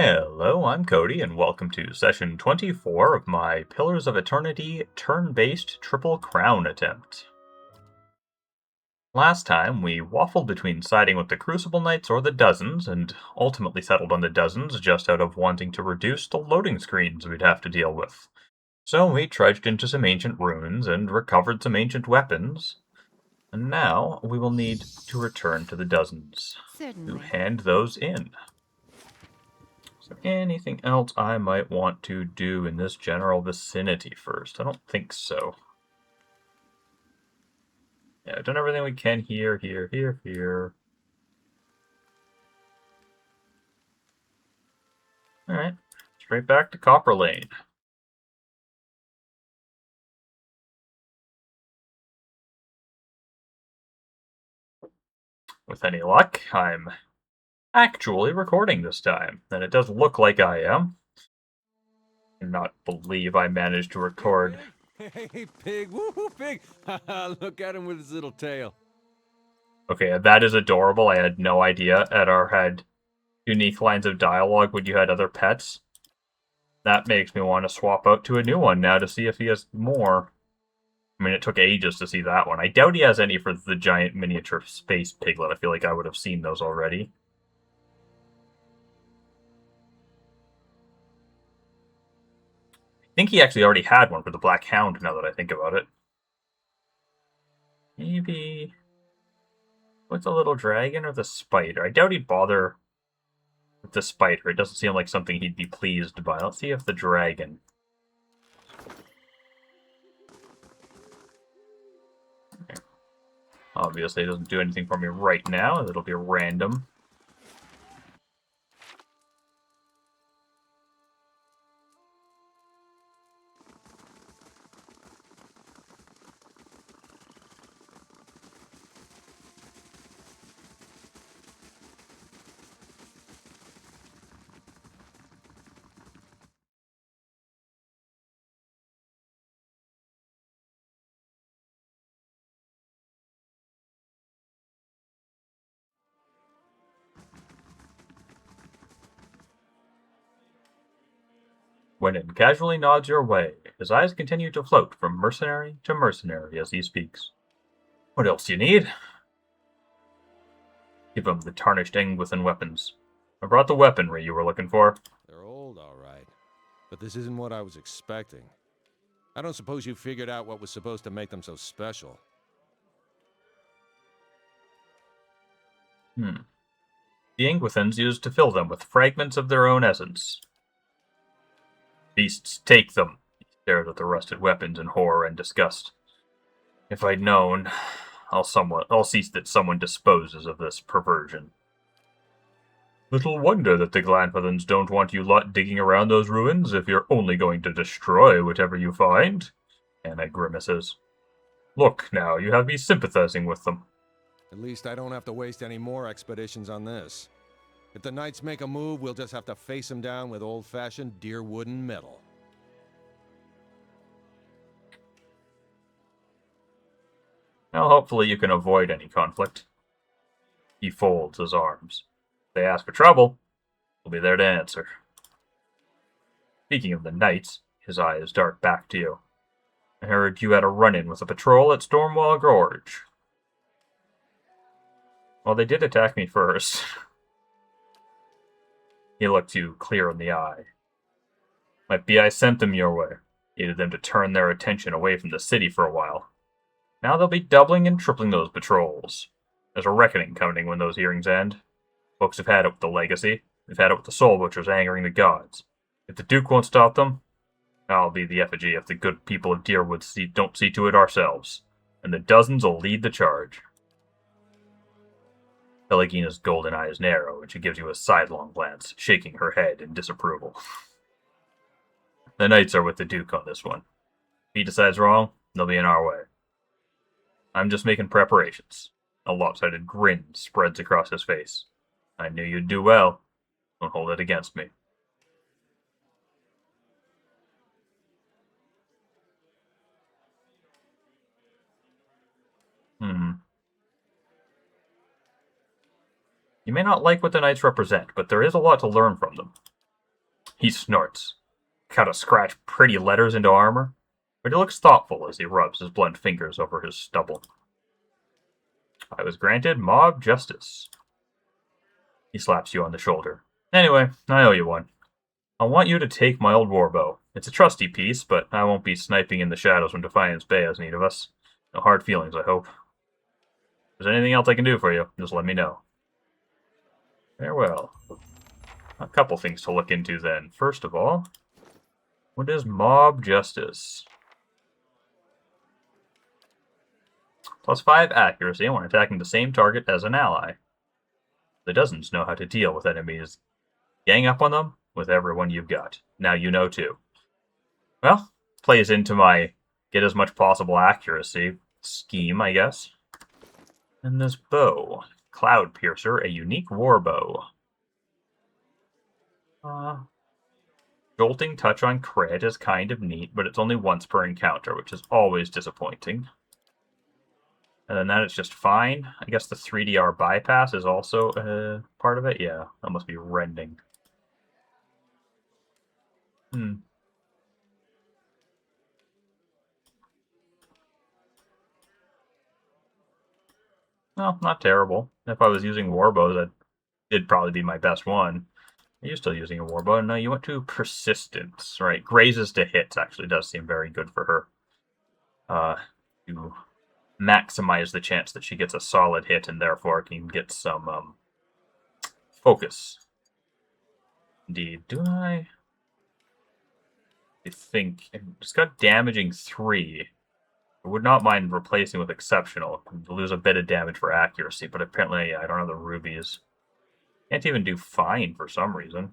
Hello, I'm Cody, and welcome to session 24 of my Pillars of Eternity turn-based Triple Crown attempt. Last time, we waffled between siding with the Crucible Knights or the Dozens, and ultimately settled on the Dozens just out of wanting to reduce the loading screens we'd have to deal with. So we trudged into some ancient ruins and recovered some ancient weapons, and now we will need to return to the Dozens to Certainly. hand those in. Is there anything else I might want to do in this general vicinity first? I don't think so. Yeah, I've done everything we can here. Alright, straight back to Copper Lane. With any luck, I'm actually recording this time, and it does look like I am. I cannot believe I managed to record. Hey, pig! Woohoo, pig! Look at him with his little tail. Okay, that is adorable. I had no idea Edar had unique lines of dialogue when you had other pets. That makes me want to swap out to a new one now to see if he has more. I mean, it took ages to see that one. I doubt he has any for the giant miniature space piglet. I feel like I would have seen those already. I think he actually already had one for the Black Hound, now that I think about it. Maybe with the little dragon or the spider? I doubt he'd bother with the spider. It doesn't seem like something he'd be pleased by. Let's see if the dragon... Okay. Obviously, it doesn't do anything for me right now. It'll be random. Wherein casually nods your way. His eyes continue to float from mercenary to mercenary as he speaks. What else do you need? Give him the tarnished Anguithan weapons. I brought the weaponry you were looking for. They're old, all right. But this isn't what I was expecting. I don't suppose you figured out what was supposed to make them so special. The Anguithans used to fill them with fragments of their own essence. Beasts, take them. He stared at the rusted weapons in horror and disgust. If I'd known, I'll see that someone disposes of this perversion. Little wonder that the Glanfadhans don't want you lot digging around those ruins if you're only going to destroy whatever you find. Anna grimaces. Look now, you have me sympathizing with them. At least I don't have to waste any more expeditions on this. If the Knights make a move, we'll just have to face them down with old-fashioned deer wood and metal. Now hopefully you can avoid any conflict. He folds his arms. If they ask for trouble, we'll be there to answer. Speaking of the Knights, his eyes dart back to you. I heard you had a run-in with a patrol at Stormwall Gorge. Well, they did attack me first. He looked you clear in the eye. Might be I sent them your way. Needed them to turn their attention away from the city for a while. Now they'll be doubling and tripling those patrols. There's a reckoning coming when those hearings end. Folks have had it with the Legacy. They've had it with the Soul Butchers angering the gods. If the Duke won't stop them, I'll be the effigy if the good people of Deerwood don't see to it ourselves. And the Dozens will lead the charge. Pelegina's golden eyes narrow, and she gives you a sidelong glance, shaking her head in disapproval. The Knights are with the Duke on this one. If he decides wrong, they'll be in our way. I'm just making preparations. A lopsided grin spreads across his face. I knew you'd do well. Don't hold it against me. You may not like what the Knights represent, but there is a lot to learn from them. He snorts. Cut a scratch pretty letters into armor, but he looks thoughtful as he rubs his blunt fingers over his stubble. I was granted mob justice. He slaps you on the shoulder. Anyway, I owe you one. I want you to take my old warbow. It's a trusty piece, but I won't be sniping in the shadows when Defiance Bay has need of us. No hard feelings, I hope. If there's anything else I can do for you, just let me know. Farewell. A couple things to look into then. First of all, what is mob justice? +5 accuracy when attacking the same target as an ally. The dozens know how to deal with enemies. Gang up on them with everyone you've got. Now you know too. Well, plays into my get as much possible accuracy scheme, I guess. And this bow. Cloud Piercer, a unique war bow. Jolting touch on crit is kind of neat, but it's only once per encounter, which is always disappointing. And then that is just fine. I guess the 3DR bypass is also part of it. Yeah, that must be rending. Well, not terrible. If I was using warbows, it'd probably be my best one. Are you still using a warbow? No, you went to persistence, right? Grazes to hits actually does seem very good for her. To maximize the chance that she gets a solid hit and therefore can get some focus. Indeed. Do I think it's got damaging 3. I would not mind replacing with exceptional. Lose a bit of damage for accuracy, but apparently I don't have the rubies. Can't even do fine for some reason.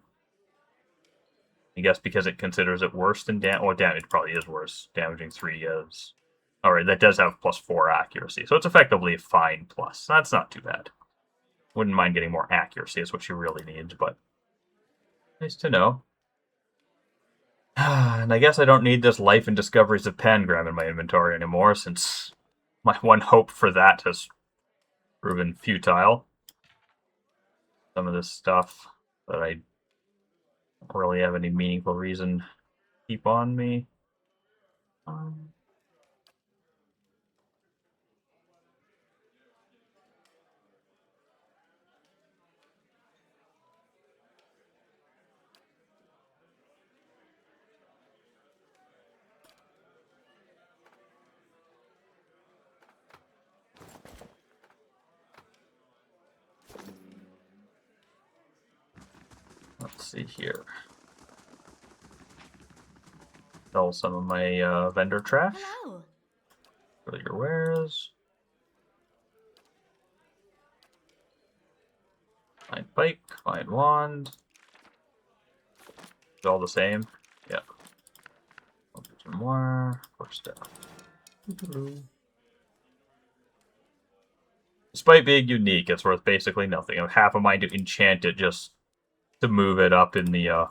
I guess because it considers it worse than damage. Well, damage probably is worse. Damaging 3 is. Alright, that does have +4 accuracy. So it's effectively fine plus. That's not too bad. Wouldn't mind getting more accuracy, is what she really needs, but nice to know. And I guess I don't need this Life and Discoveries of Pangram in my inventory anymore, since my one hope for that has proven futile. Some of this stuff that I don't really have any meaningful reason to keep on me. Let's see here. Sell some of my vendor trash. Hello. Fill your wares. Fine pike, fine wand. It's all the same. Yeah. I'll do some more for stuff. Despite being unique, it's worth basically nothing. I have half a mind to enchant it just to move it up in the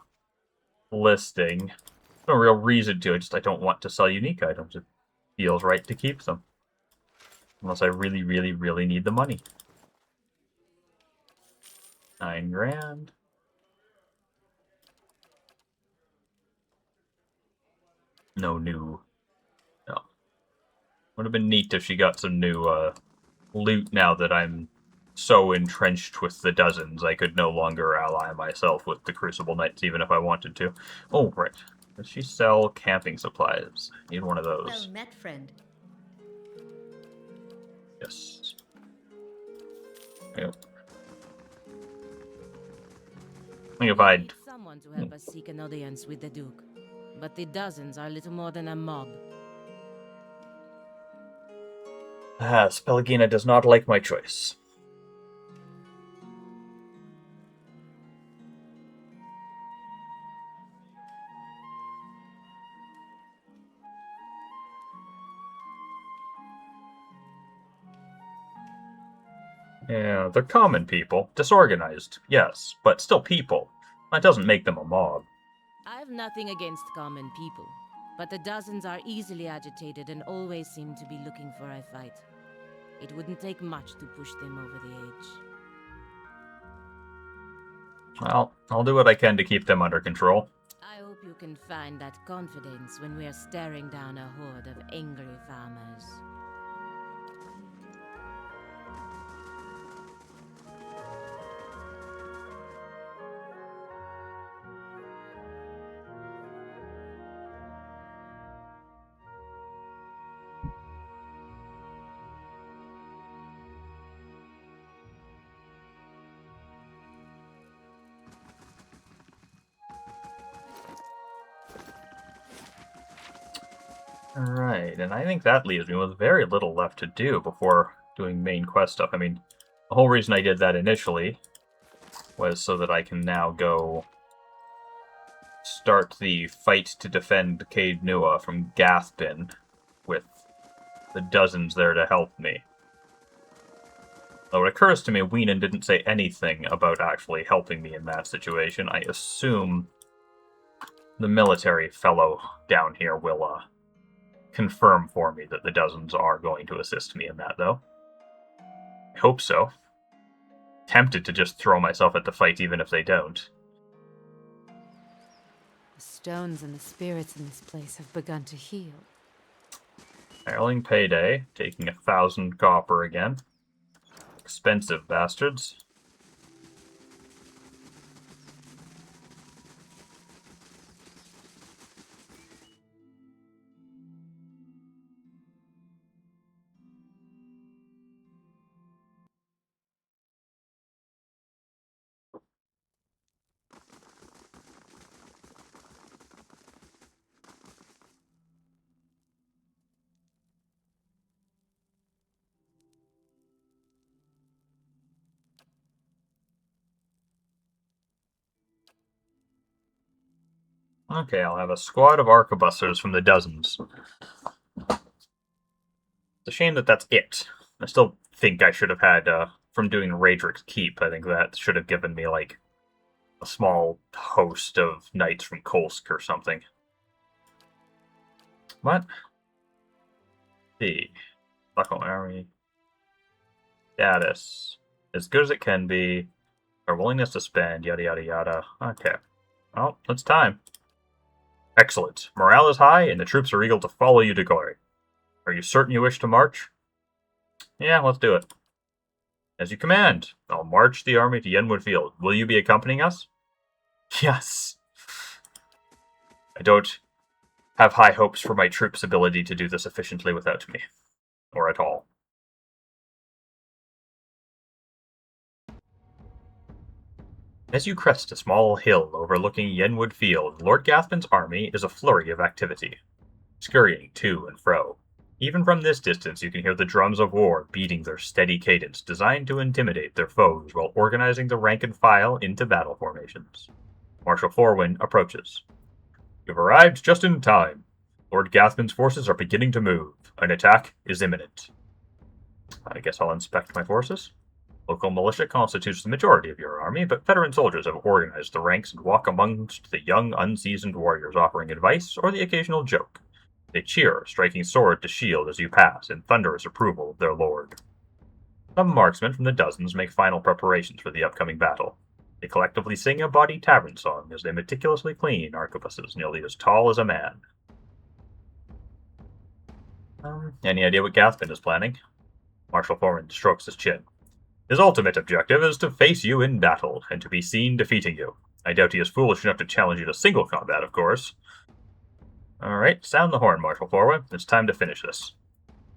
listing. No real reason to. I don't want to sell unique items. It feels right to keep them. Unless I really, really, really need the money. 9 grand. No new. No. Would have been neat if she got some new loot now that I'm so entrenched with the dozens. I could no longer ally myself with the Crucible Knights, even if I wanted to. Oh, right. Does she sell camping supplies? Need one of those. Well met, friend. Yes. Yep. I think if I'd... need someone to help us seek an audience with the Duke, but the dozens are little more than a mob. Spelagina does not like my choice. Yeah, they're common people. Disorganized, yes, but still people. That doesn't make them a mob. I have nothing against common people, but the dozens are easily agitated and always seem to be looking for a fight. It wouldn't take much to push them over the edge. Well, I'll do what I can to keep them under control. you can find that confidence when we're staring down a horde of angry farmers. Alright, and I think that leaves me with very little left to do before doing main quest stuff. I mean, the whole reason I did that initially was so that I can now go start the fight to defend Caed Nua from Gathbin with the dozens there to help me. Though it occurs to me Whenan didn't say anything about actually helping me in that situation. I assume the military fellow down here will confirm for me that the dozens are going to assist me in that, though. I hope so. Tempted to just throw myself at the fight even if they don't. The stones and the spirits in this place have begun to heal. Hireling payday, taking 1,000 copper again. Expensive bastards. Okay, I'll have a squad of arquebusiers from the dozens. It's a shame that that's it. I still think I should have had, from doing Raedric's Keep, I think that should have given me, like, a small host of knights from Kolsk or something. What? The Buckle Army. Status. As good as it can be. Our willingness to spend, yada yada yada. Okay. Well, it's time. Excellent. Morale is high, and the troops are eager to follow you to glory. Are you certain you wish to march? Yeah, let's do it. As you command. I'll march the army to Yenwood Field. Will you be accompanying us? Yes. I don't have high hopes for my troops' ability to do this efficiently without me. Or at all. As you crest a small hill overlooking Yenwood Field, Lord Gathbin's army is a flurry of activity, scurrying to and fro. Even from this distance you can hear the drums of war beating their steady cadence, designed to intimidate their foes while organizing the rank and file into battle formations. Marshal Forwyn approaches. You've arrived just in time. Lord Gathbin's forces are beginning to move. An attack is imminent. I guess I'll inspect my forces. Local militia constitutes the majority of your army, but veteran soldiers have organized the ranks and walk amongst the young, unseasoned warriors, offering advice or the occasional joke. They cheer, striking sword to shield as you pass, in thunderous approval of their lord. Some marksmen from the dozens make final preparations for the upcoming battle. They collectively sing a bawdy tavern song as they meticulously clean arquebuses nearly as tall as a man. Any idea what Gathbin is planning? Marshal Forwyn strokes his chin. His ultimate objective is to face you in battle, and to be seen defeating you. I doubt he is foolish enough to challenge you to single combat, of course. Alright, sound the horn, Marshal Forwyn. It's time to finish this.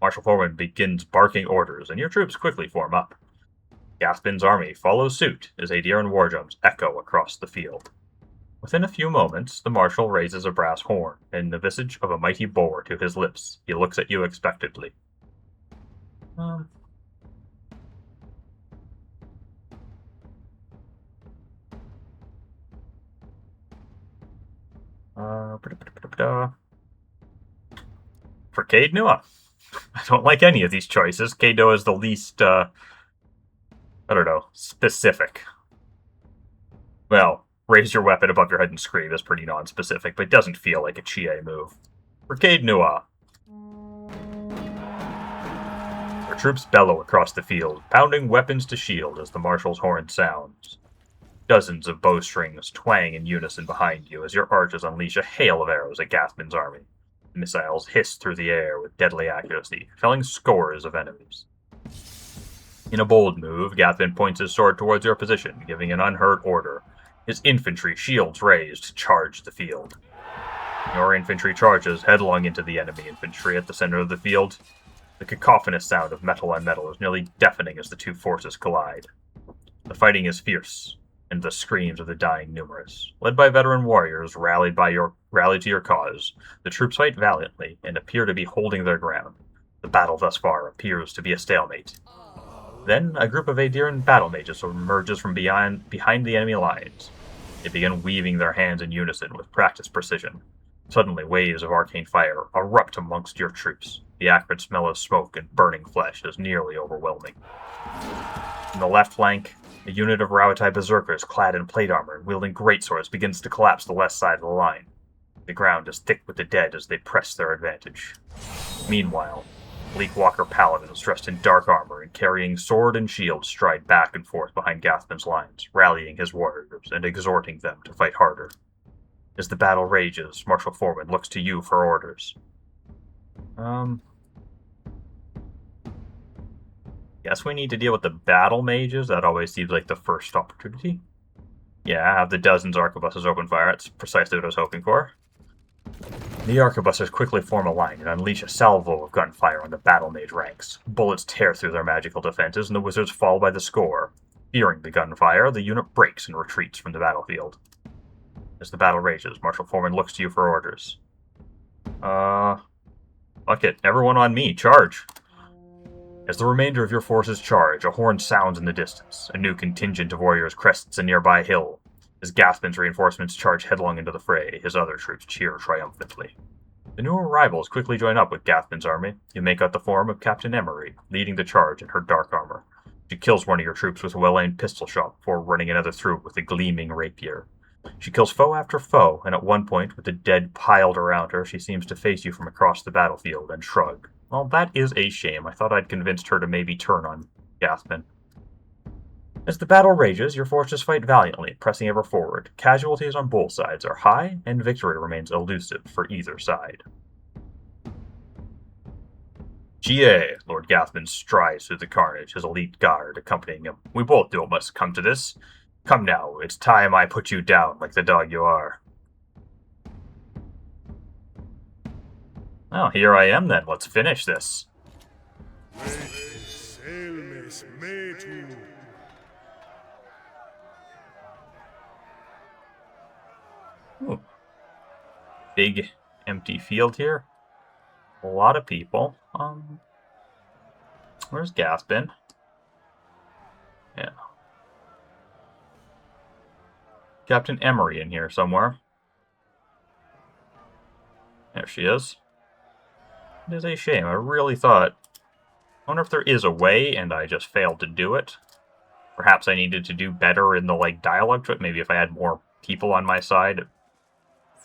Marshal Forwyn begins barking orders, and your troops quickly form up. Gathbin's army follows suit as Adir and war drums echo across the field. Within a few moments, the Marshal raises a brass horn, and the visage of a mighty boar to his lips. He looks at you expectantly. For Caed Nua. I don't like any of these choices. Caed Nua is the least, I don't know, specific. Well, raise your weapon above your head and scream is pretty non-specific, but it doesn't feel like a Chie move. For Caed Nua. Our troops bellow across the field, pounding weapons to shield as the marshal's horn sounds. Dozens of bowstrings twang in unison behind you as your archers unleash a hail of arrows at Gathman's army. The missiles hiss through the air with deadly accuracy, felling scores of enemies. In a bold move, Gathman points his sword towards your position, giving an unheard order. His infantry, shields raised, charge the field. Your infantry charges headlong into the enemy infantry at the center of the field. The cacophonous sound of metal on metal is nearly deafening as the two forces collide. The fighting is fierce, and the screams of the dying numerous. Led by veteran warriors rallied to your cause, the troops fight valiantly and appear to be holding their ground. The battle thus far appears to be a stalemate. Then, a group of Aediran battle mages emerges from behind the enemy lines. They begin weaving their hands in unison with practiced precision. Suddenly, waves of arcane fire erupt amongst your troops. The acrid smell of smoke and burning flesh is nearly overwhelming. In the left flank, a unit of Rauatai berserkers clad in plate armor and wielding greatswords begins to collapse the left side of the line. The ground is thick with the dead as they press their advantage. Meanwhile, Bleakwalker paladins dressed in dark armor and carrying sword and shield stride back and forth behind Gathman's lines, rallying his warriors and exhorting them to fight harder. As the battle rages, Marshal Foreman looks to you for orders. Guess we need to deal with the battle mages. That always seems like the first opportunity. Yeah, have the dozens arquebuses open fire. That's precisely what I was hoping for. The arquebuses quickly form a line and unleash a salvo of gunfire on the battle mage ranks. Bullets tear through their magical defenses, and the wizards fall by the score. Fearing the gunfire, the unit breaks and retreats from the battlefield. As the battle rages, Marshal Foreman looks to you for orders. Fuck it. Everyone on me. Charge! As the remainder of your forces charge, a horn sounds in the distance. A new contingent of warriors crests a nearby hill. As Gathman's reinforcements charge headlong into the fray, his other troops cheer triumphantly. The new arrivals quickly join up with Gathman's army. You make out the form of Captain Emery, leading the charge in her dark armor. She kills one of your troops with a well-aimed pistol shot before running another through with a gleaming rapier. She kills foe after foe, and at one point, with the dead piled around her, she seems to face you from across the battlefield and shrug. Well, that is a shame. I thought I'd convinced her to maybe turn on Gathman. As the battle rages, your forces fight valiantly, pressing ever forward. Casualties on both sides are high, and victory remains elusive for either side. Chie, Lord Gathman strides through the carnage, his elite guard accompanying him. We both know it must come to this. Come now, it's time I put you down like the dog you are. Well, here I am then. Let's finish this. Ooh. Big empty field here. A lot of people. Where's Gathman? Yeah. Captain Emery in here somewhere. There she is. It is a shame. I really thought... I wonder if there is a way, and I just failed to do it. Perhaps I needed to do better in the, dialogue to it. Maybe if I had more people on my side.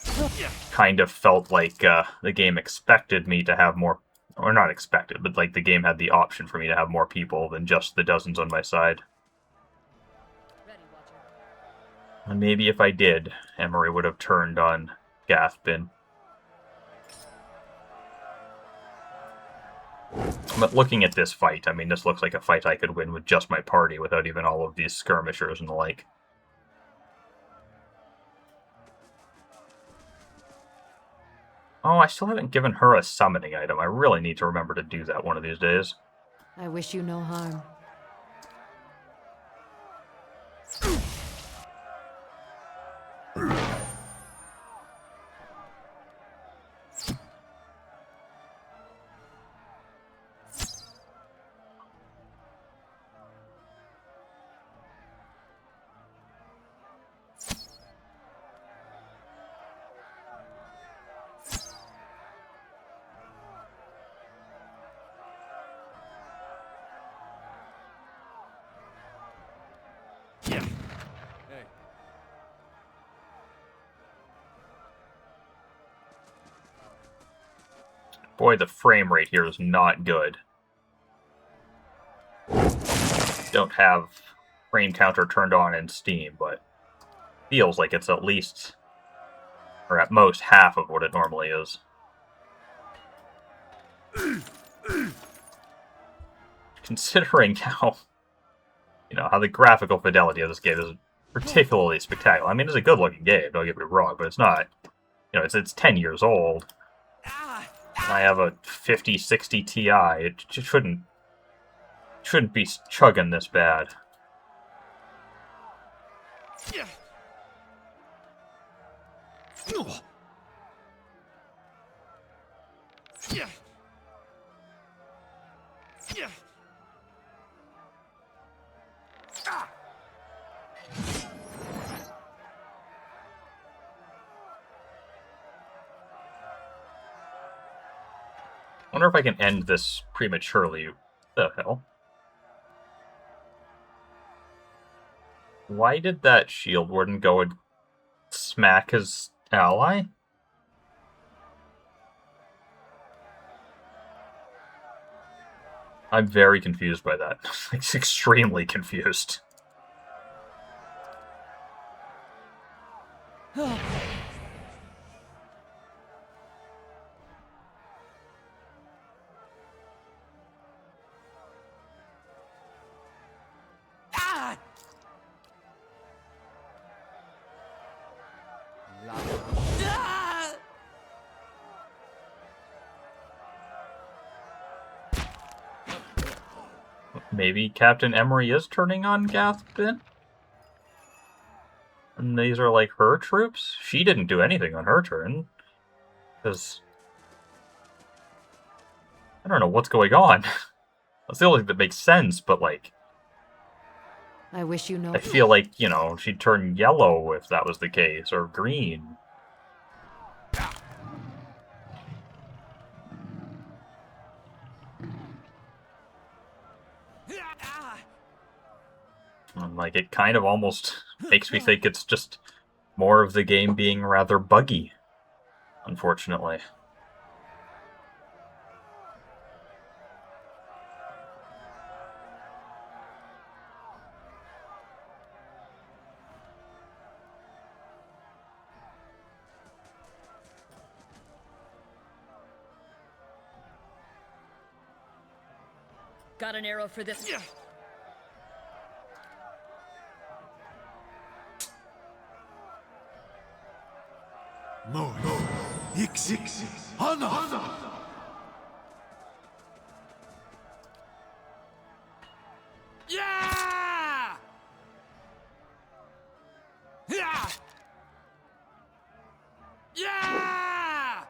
It kind of felt like the game expected me to have more... Or not expected, but, the game had the option for me to have more people than just the dozens on my side. And maybe if I did, Emery would have turned on Gathman. But looking at this fight, I mean, this looks like a fight I could win with just my party without even all of these skirmishers and the like. Oh, I still haven't given her a summoning item. I really need to remember to do that one of these days. I wish you no harm. Boy, the frame rate here is not good. Don't have frame counter turned on in Steam, but feels like it's at least, or at most, half of what it normally is. Considering how, how the graphical fidelity of this game is particularly spectacular. I mean, it's a good-looking game, don't get me wrong, but it's not, it's 10 years old. I have a 5060 Ti. It just shouldn't be chugging this bad. Wonder if I can end this prematurely. The hell? Why did that shield warden go and smack his ally? I'm very confused by that. Like, extremely confused. Maybe Captain Emery is turning on Gathbin? And these are like her troops? She didn't do anything on her turn. Because I don't know what's going on. That's the only thing that makes sense, but like, I wish you know. I feel like, she'd turn yellow if that was the case, or green. And like, it kind of almost makes me think it's just more of the game being rather buggy, unfortunately. Got an arrow for this. No. Ix. Hana. Yeah! Yeah! Yeah!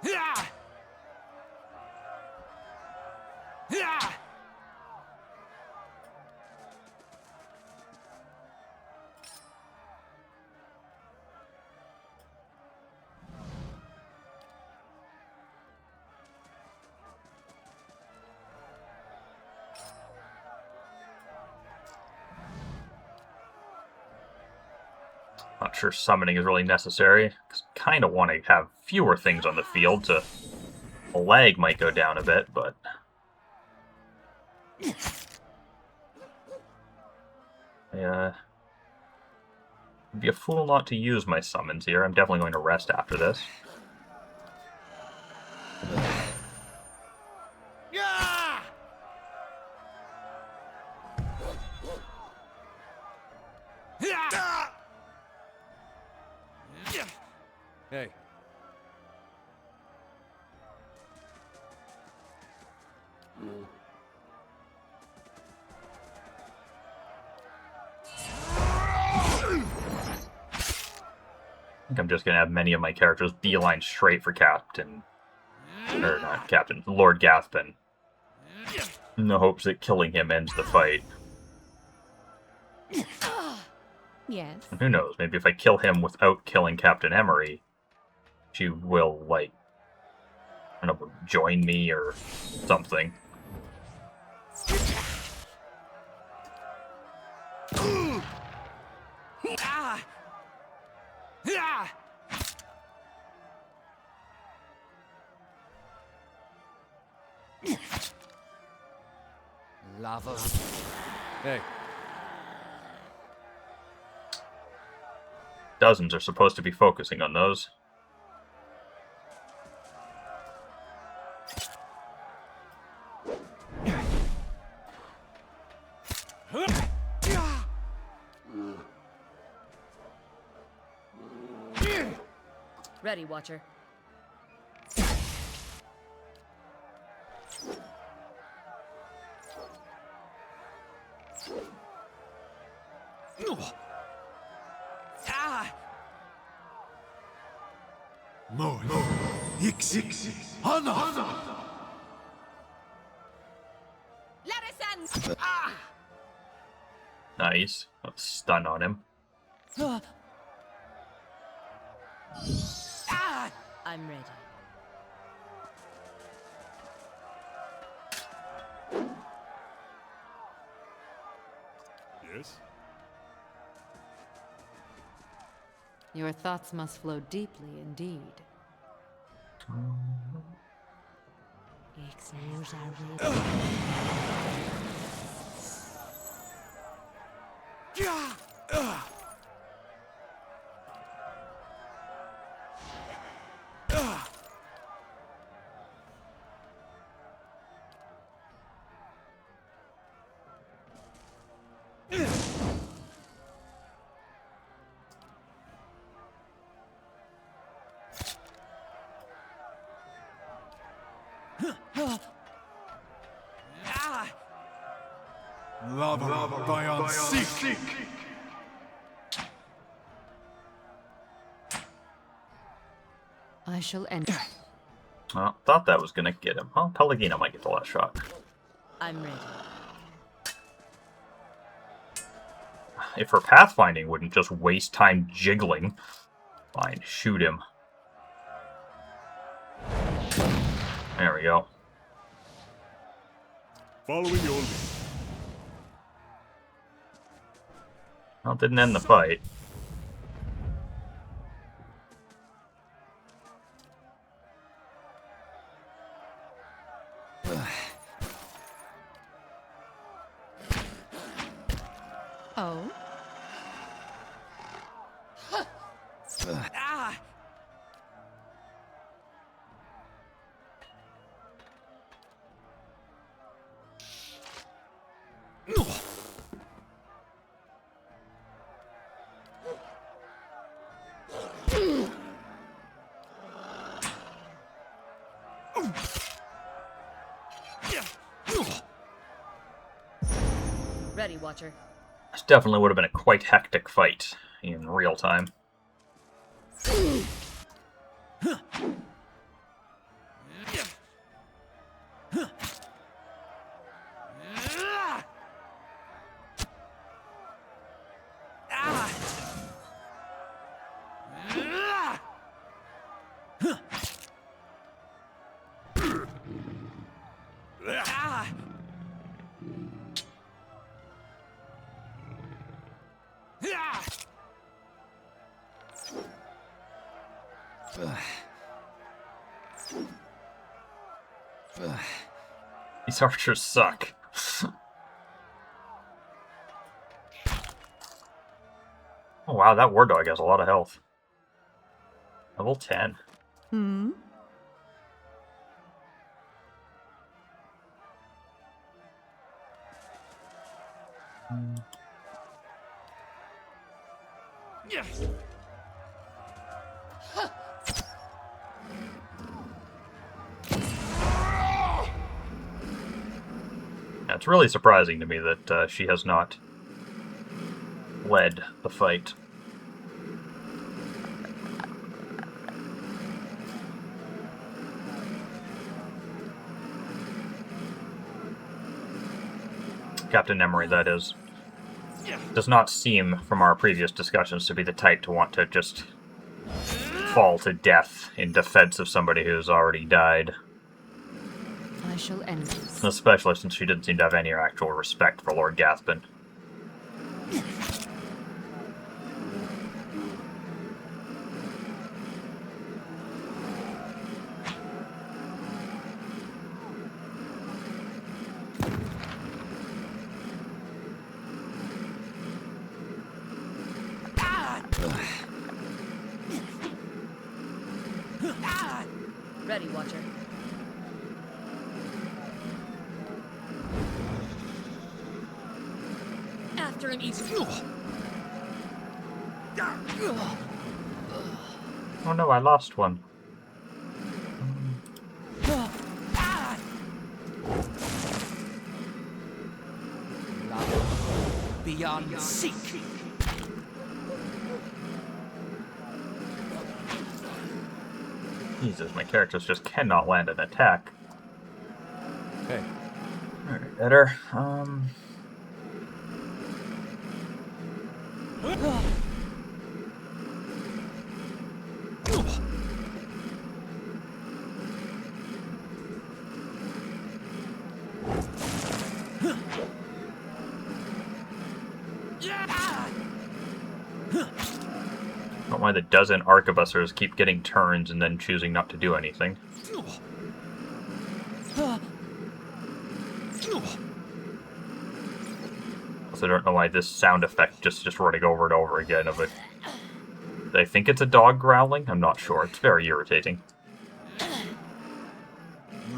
Yeah! Yeah! Not sure summoning is really necessary. Kind of want to have fewer things on the field to... The lag might go down a bit, but... Yeah. I'd be a fool not to use my summons here. I'm definitely going to rest after this. Hey. I think I'm just going to have many of my characters beeline straight for Captain... Or not Captain, Lord Gathbin. In the hopes that killing him ends the fight. Yes. And who knows, maybe if I kill him without killing Captain Emery, she will, like, I don't know, join me or something. Lava. Hey, Dozens are supposed to be focusing on those. Ready, Watcher. Ah! Moi. Iksi. Hana. Larison! Ah! Nice. Let's stun on him. Ah! I'm ready. Yes? Your thoughts must flow deeply indeed. Ah! Lava Bayan Sik. I shall end. Oh, thought that was gonna get him. Oh, Pelagina might get the last shot. I'm ready. If her pathfinding wouldn't just waste time jiggling. Fine, shoot him. There we go. Following your lead. Well, it didn't end the fight. Oh? Ah! Ready, Watcher. This definitely would have been a quite hectic fight in real time. Ah! Ah! Ah! These archers suck. Oh wow, that war dog has a lot of health. Level 10. Hmm? Yeah, it's really surprising to me that she has not led the fight. Captain Emery, that is. Does not seem, from our previous discussions, to be the type to want to just fall to death in defense of somebody who's already died. I shall end this. Especially since she didn't seem to have any actual respect for Lord Gathbin. Ready, Watcher. After him, each. Oh no, I lost one. Beyond seek. Jesus, my characters just cannot land an attack. Hey, Alright, better. Don't mind the dozen arquebussers keep getting turns and then choosing not to do anything. Also, I don't know why this sound effect just running over and over again of it. I think it's a dog growling. I'm not sure. It's very irritating.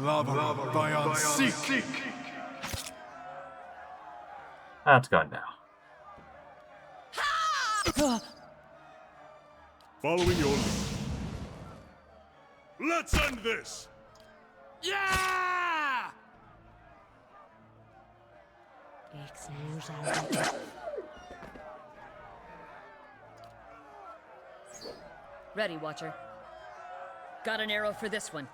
Lava beyond seek. That's gone now. Following your lead. Let's end this. Yeah! Ready, Watcher. Got an arrow for this one.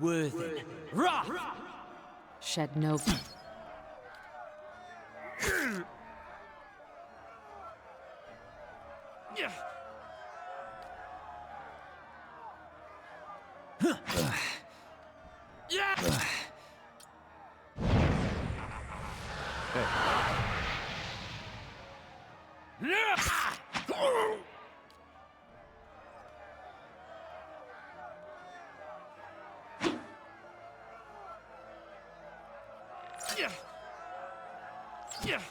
Worthy. Rah! Caed Nua. Yeah. Yeah! Yeah. Yeah.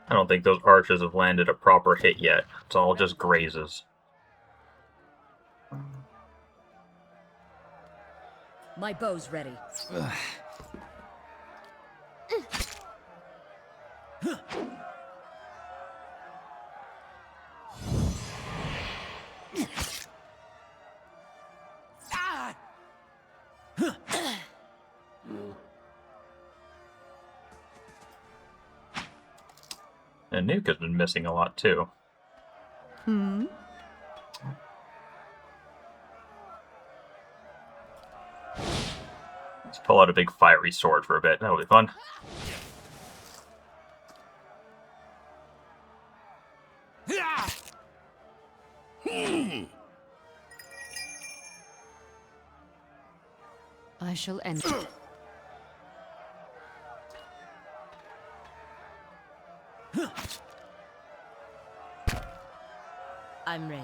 I don't think those archers have landed a proper hit yet. It's all just grazes. My bow's ready. Ah! And Nuke has been missing a lot too. Let's pull out a big fiery sword for a bit. That'll be fun. Yeah! I shall end. I'm ready.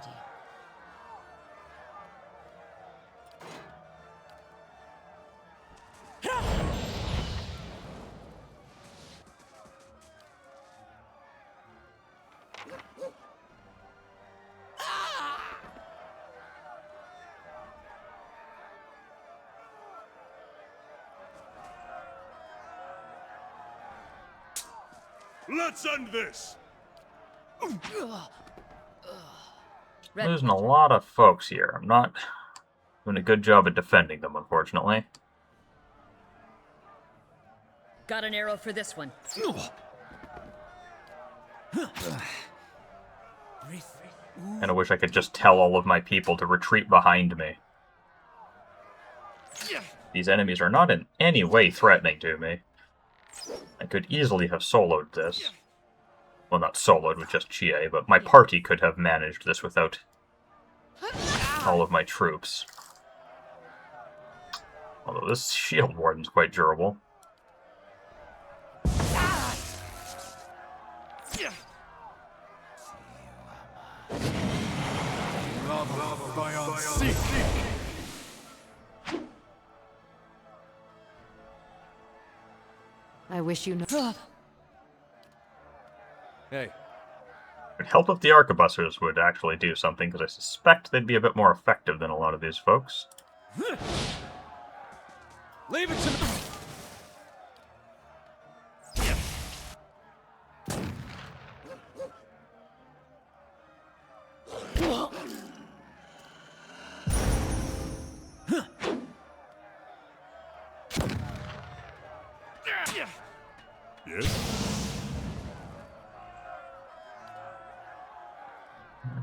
Let's end this. Ready. Losing a lot of folks here. I'm not doing a good job at defending them, unfortunately. Got an arrow for this one. And I wish I could just tell all of my people to retreat behind me. These enemies are not in any way threatening to me. I could easily have soloed this. Well, not soloed with just Chie, but my party could have managed this without all of my troops. Although this shield warden's quite durable. Lava beyond seek. wish you no. Hey, It'd help if the arquebussers would actually do something, because I suspect they'd be a bit more effective than a lot of these folks. leave it to me. Yes?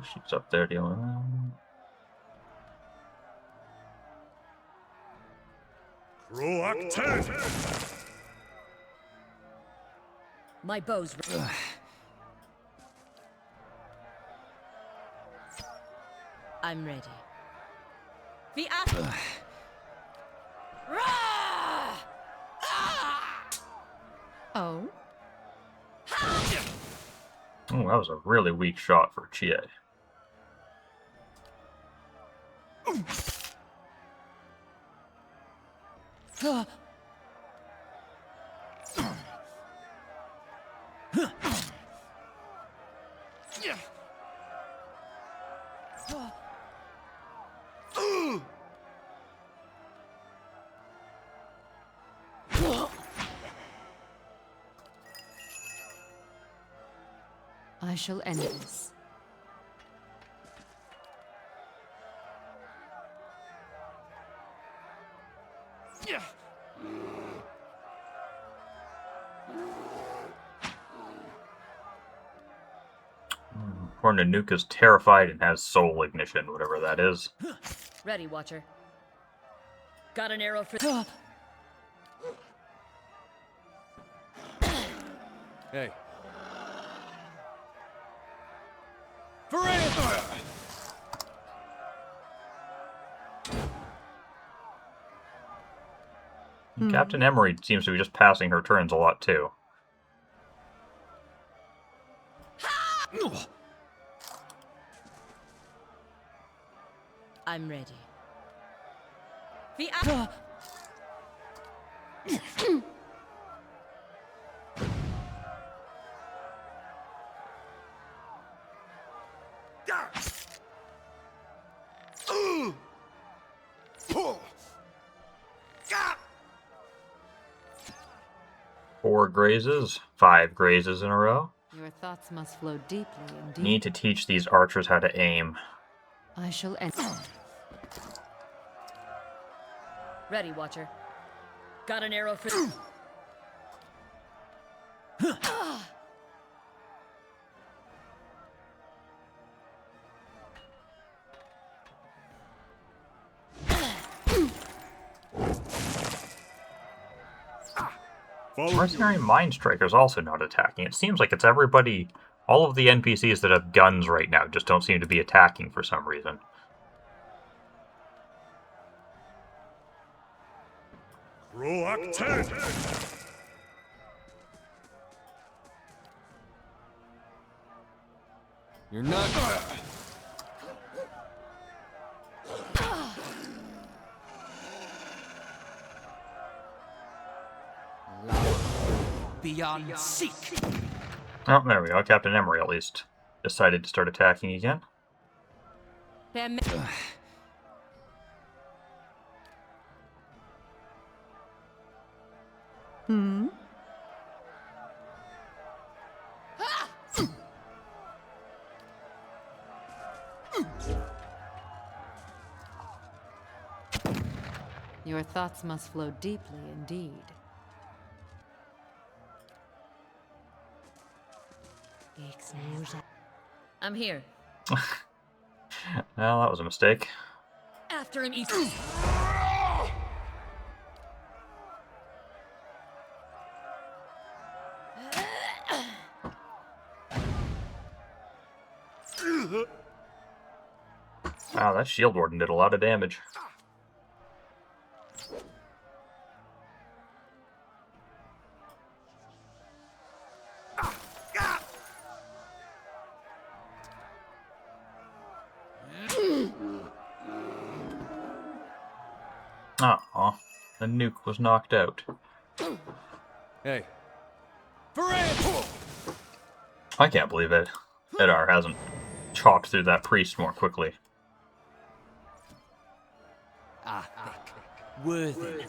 She's up there dealing with them. Croak 10! My bow's ready. I'm ready. The ass. Oh? Oh, that was a really weak shot for Chie. I shall end this. Poor Nanuka's terrified and has soul ignition, whatever that is. Ready, Watcher. Got an arrow for. Hey. Wherein! Captain Emery seems to be just passing her turns a lot, too. I'm ready. The ass. 4 grazes, 5 grazes in a row. Your thoughts must flow deeply indeed. Need to teach these archers how to aim. I shall end. Ready, Watcher. Got an arrow for. 'Follow Mercenary Mind Striker's also not attacking. It seems like it's everybody, all of the NPCs that have guns right now just don't seem to be attacking for some reason. Croak 10! You're not. Beyond seek. Oh, there we go. Captain Emery at least decided to start attacking again. Hmm? Your thoughts must flow deeply indeed. I'm here. Well, that was a mistake. After him, eat. Wow, that shield warden did a lot of damage. Oh, the nuke was knocked out. Hey, For it! I can't believe it. Edar hasn't chopped through that priest more quickly. Ah, thick. Worthy.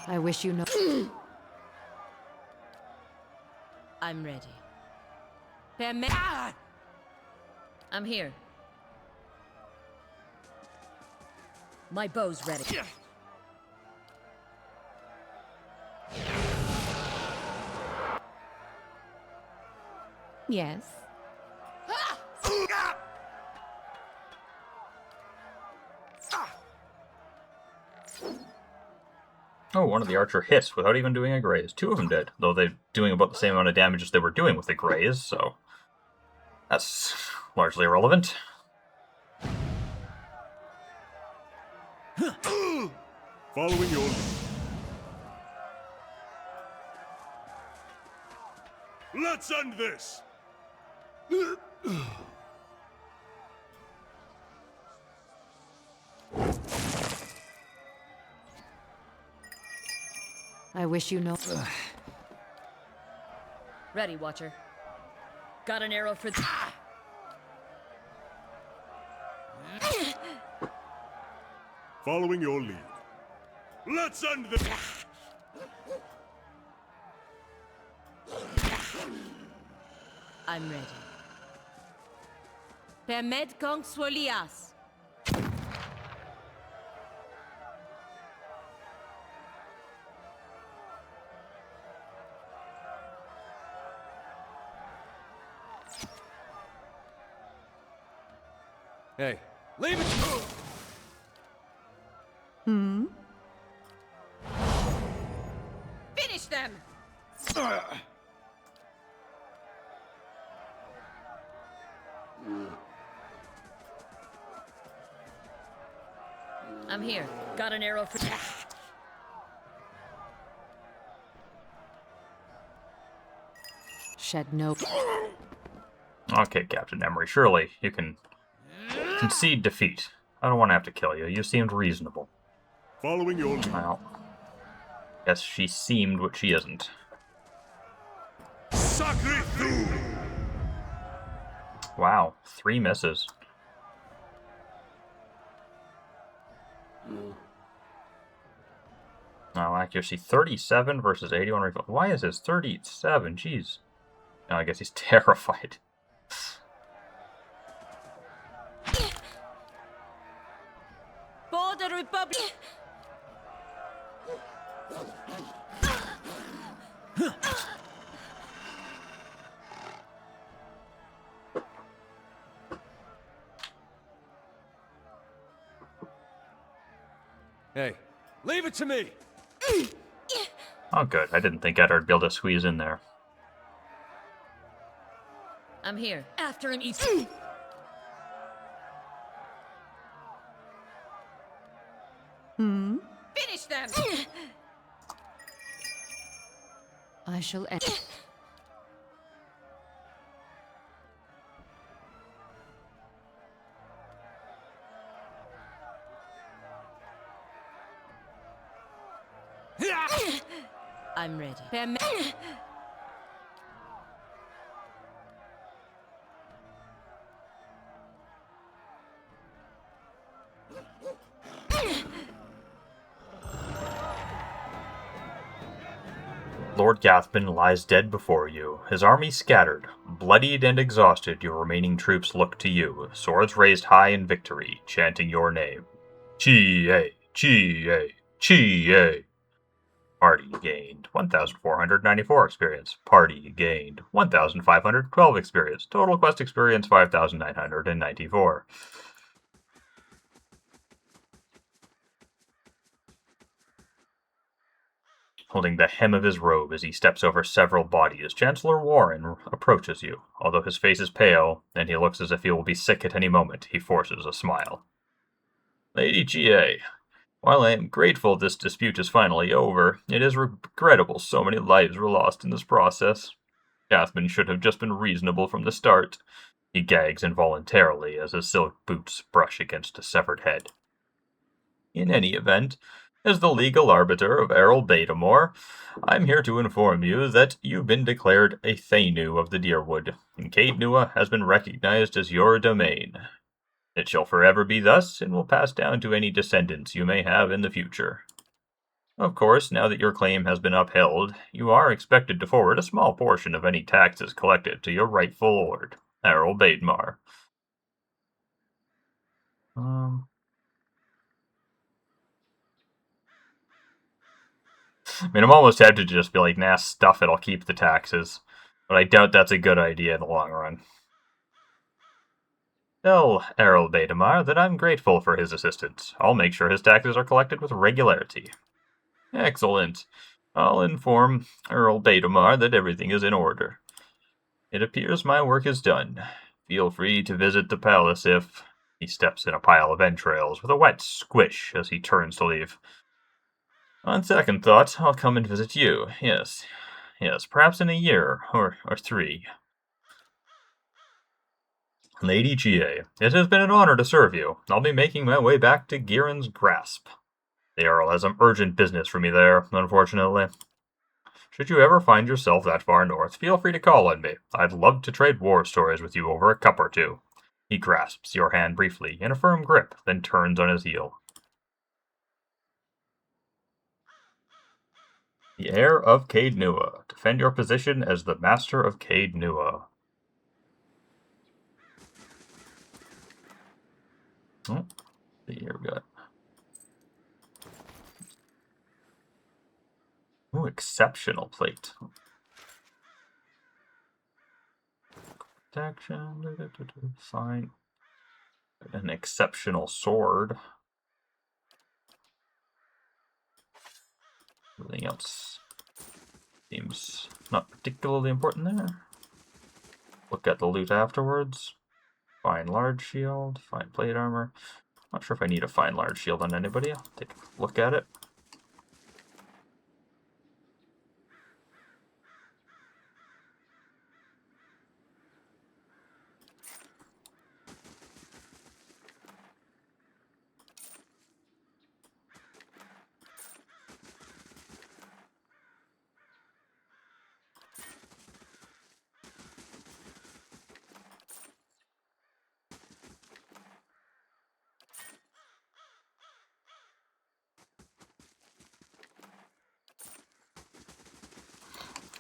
I wish you know. I'm ready. Permit. Ah! I'm here. My bow's ready. Yes. Oh, one of the archer hits without even doing a graze. Two of them did, though they're doing about the same amount of damage as they were doing with the graze, so that's largely irrelevant. Following your lead. Let's end this! I wish you know. Ready, Watcher. Got an arrow for. Following your lead. Let's end this! I'm ready. Permet kong swolias. Hey, leave it! Finish them! I'm here. Got an arrow for. Shed no. Okay, Captain Emery, surely you can concede defeat. I don't want to have to kill you. You seemed reasonable. Following your lead. Well, guess she seemed what she isn't. Sacre Thu! Wow, 3 misses. Now, accuracy 37 versus 81 reflex. Why is his 37? Jeez. No, I guess he's terrified. For the Republic! Hey, leave it to me! Oh, good. I didn't think Eddard would be able to squeeze in there. I'm here. After him, each. Finish them! I shall end. I'm ready. Permet. Lord Gathman lies dead before you, his army scattered. Bloodied and exhausted, your remaining troops look to you, swords raised high in victory, chanting your name. Chie, Chie, Chie. Party gained 1,494 experience. Party gained 1,512 experience. Total quest experience 5,994. Holding the hem of his robe as he steps over several bodies, Chancellor Warren approaches you. Although his face is pale, and he looks as if he will be sick at any moment, he forces a smile. Lady Chie, while I am grateful this dispute is finally over, it is regrettable so many lives were lost in this process. Gathman should have just been reasonable from the start. He gags involuntarily as his silk boots brush against a severed head. In any event, as the legal arbiter of Errol Batamore, I'm here to inform you that you've been declared a Thainu of the Deerwood, and Caed Nua has been recognized as your domain. It shall forever be thus, and will pass down to any descendants you may have in the future. Of course, now that your claim has been upheld, you are expected to forward a small portion of any taxes collected to your rightful lord, Errol Batamore. I mean, I'm almost tempted to just be like, nah, stuff it, I'll keep the taxes. But I doubt that's a good idea in the long run. Tell Errol Batamar that I'm grateful for his assistance. I'll make sure his taxes are collected with regularity. Excellent. I'll inform Earl Batamar that everything is in order. It appears my work is done. Feel free to visit the palace if... He steps in a pile of entrails with a wet squish as he turns to leave. On second thought, I'll come and visit you. Yes, perhaps in a year, or 3. Lady Chie, it has been an honor to serve you. I'll be making my way back to Giron's Grasp. The Earl has some urgent business for me there, unfortunately. Should you ever find yourself that far north, feel free to call on me. I'd love to trade war stories with you over a cup or two. He grasps your hand briefly in a firm grip, then turns on his heel. The heir of Caed Nua. Defend your position as the master of Caed Nua. Oh, here we got. Ooh, exceptional plate. Protection. Fine. An exceptional sword. Everything else seems not particularly important there. Look at the loot afterwards. Fine large shield, fine plate armor. Not sure if I need a fine large shield on anybody. I'll take a look at it.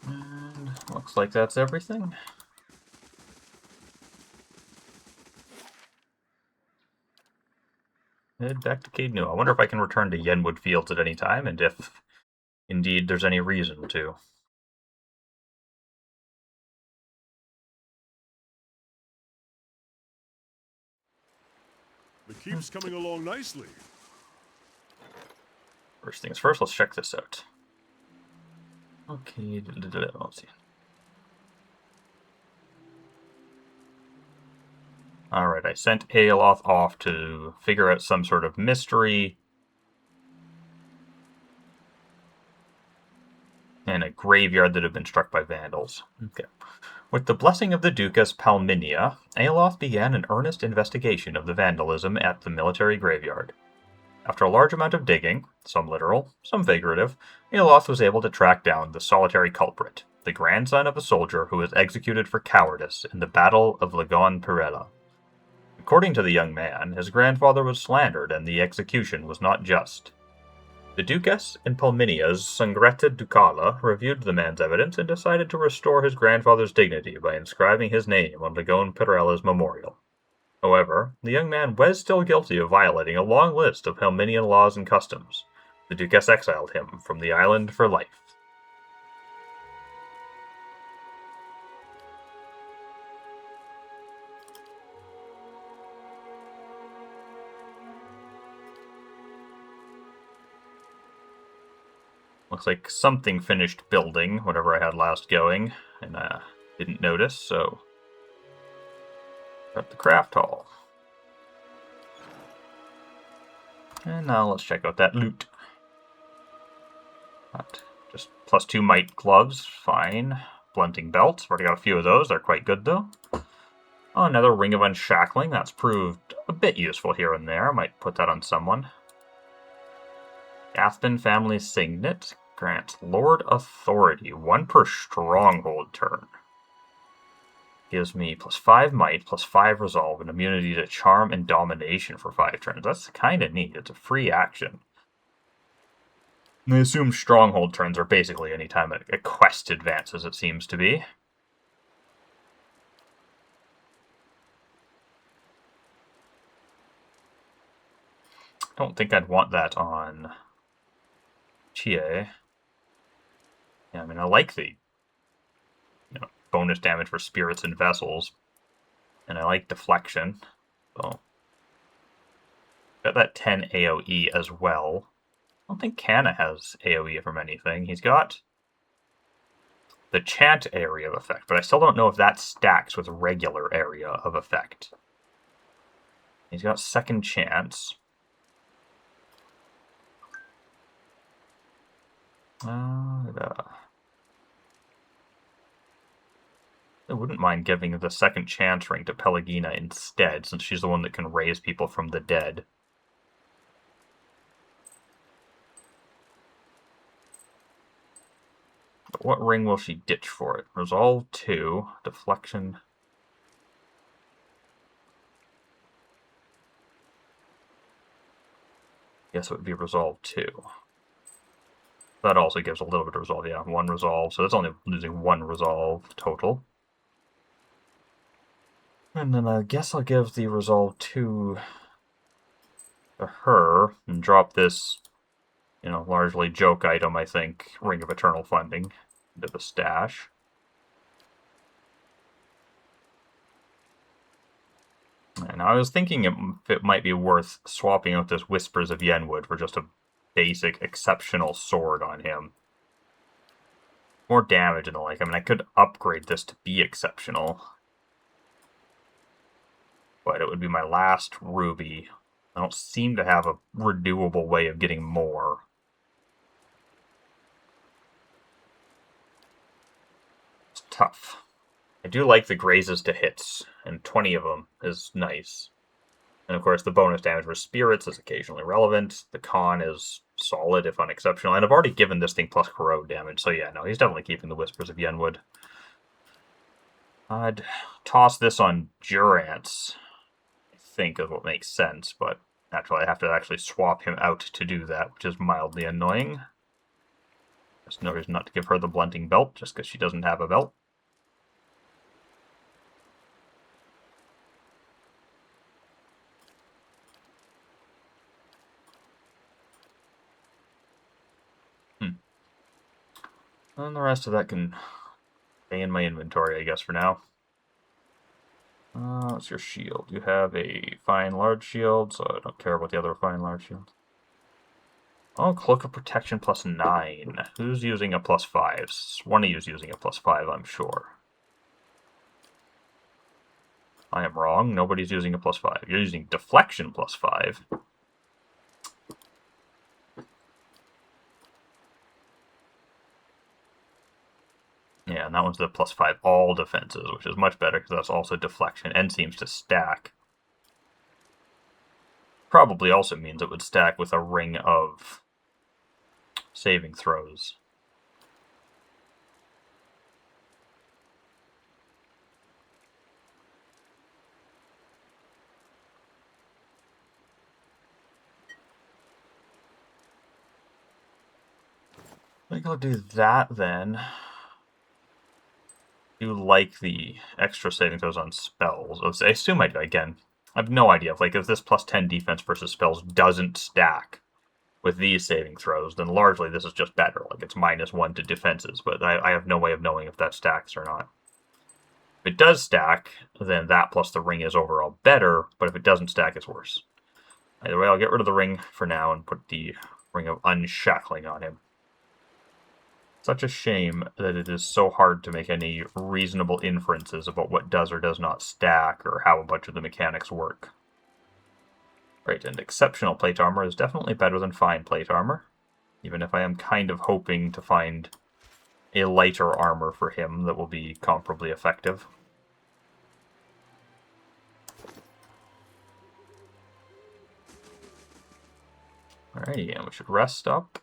And looks like that's everything. Head back to Caed Nua. I wonder if I can return to Yenwood Fields at any time, and if indeed there's any reason to. The keep's coming along nicely. First things first, let's check this out. Okay, let's see. Alright, I sent Aeloth off to figure out some sort of mystery. And a graveyard that had been struck by vandals. Okay. With the blessing of the Duchess Palminia, Aeloth began an earnest investigation of the vandalism at the military graveyard. After a large amount of digging, some literal, some figurative, Aeloth was able to track down the solitary culprit, the grandson of a soldier who was executed for cowardice in the Battle of Lagon Pirella. According to the young man, his grandfather was slandered and the execution was not just. The Duchess and Palminia's Sangretta Ducala reviewed the man's evidence and decided to restore his grandfather's dignity by inscribing his name on Lagon Pirella's memorial. However, the young man was still guilty of violating a long list of Palminian laws and customs. The Duchess exiled him from the island for life. Looks like something finished building, whatever I had last going, and I didn't notice, so... Got the craft hall. And now let's check out that loot. Just +2 might gloves, fine. Blunting belts, already got a few of those, they're quite good though. Oh, another ring of unshackling, that's proved a bit useful here and there, I might put that on someone. Gathbin family signet grants Lord Authority, 1 per stronghold turn. Gives me +5 might, +5 resolve, and immunity to charm and domination for 5 turns. That's kind of neat. It's a free action. And I assume stronghold turns are basically any time a quest advances, it seems to be. I don't think I'd want that on Chie. Yeah, I mean, I like the bonus damage for spirits and vessels, and I like deflection. So got that 10 AoE as well. I don't think Canna has AoE from anything. He's got the chant area of effect, but I still don't know if that stacks with regular area of effect. He's got second chance. I wouldn't mind giving the second chance ring to Pelagina instead, since she's the one that can raise people from the dead. But what ring will she ditch for it? Resolve 2, deflection. Guess it would be resolve 2. That also gives a little bit of resolve, yeah, 1 resolve, so that's only losing 1 resolve total. And then I guess I'll give the resolve 2 to her, and drop this, largely joke item, I think, Ring of Eternal Funding, into the stash. And I was thinking it might be worth swapping out this Whispers of Yenwood for just a basic exceptional sword on him. More damage and the like. I mean, I could upgrade this to be exceptional, but it would be my last ruby. I don't seem to have a renewable way of getting more. It's tough. I do like the grazes to hits, and 20 of them is nice. And of course, the bonus damage for spirits is occasionally relevant. The con is solid, if unexceptional. And I've already given this thing plus corrode damage, so yeah, no, he's definitely keeping the Whispers of Yenwood. I'd toss this on Durance, I think, is what makes sense, but naturally I have to actually swap him out to do that, which is mildly annoying. There's no reason not to give her the blunting belt, just because she doesn't have a belt. And the rest of that can stay in my inventory, I guess, for now. What's your shield? You have a fine large shield, so I don't care about the other fine large shield. Oh, Cloak of Protection +9. Who's using a +5? One of you's using a +5, I'm sure. I am wrong. Nobody's using a +5. You're using Deflection +5. Yeah, and that one's the +5 all defenses, which is much better because that's also deflection and seems to stack. Probably also means it would stack with a ring of saving throws. I think I'll do that then. Do like the extra saving throws on spells. I assume I do. Again, I have no idea. If this +10 defense versus spells doesn't stack with these saving throws, then largely this is just better. It's -1 to defenses, but I have no way of knowing if that stacks or not. If it does stack, then that plus the ring is overall better, but if it doesn't stack, it's worse. Either way, I'll get rid of the ring for now and put the Ring of Unshackling on him. Such a shame that it is so hard to make any reasonable inferences about what does or does not stack, or how a bunch of the mechanics work. Right, and exceptional plate armor is definitely better than fine plate armor, even if I am kind of hoping to find a lighter armor for him that will be comparably effective. Alrighty, and we should rest up.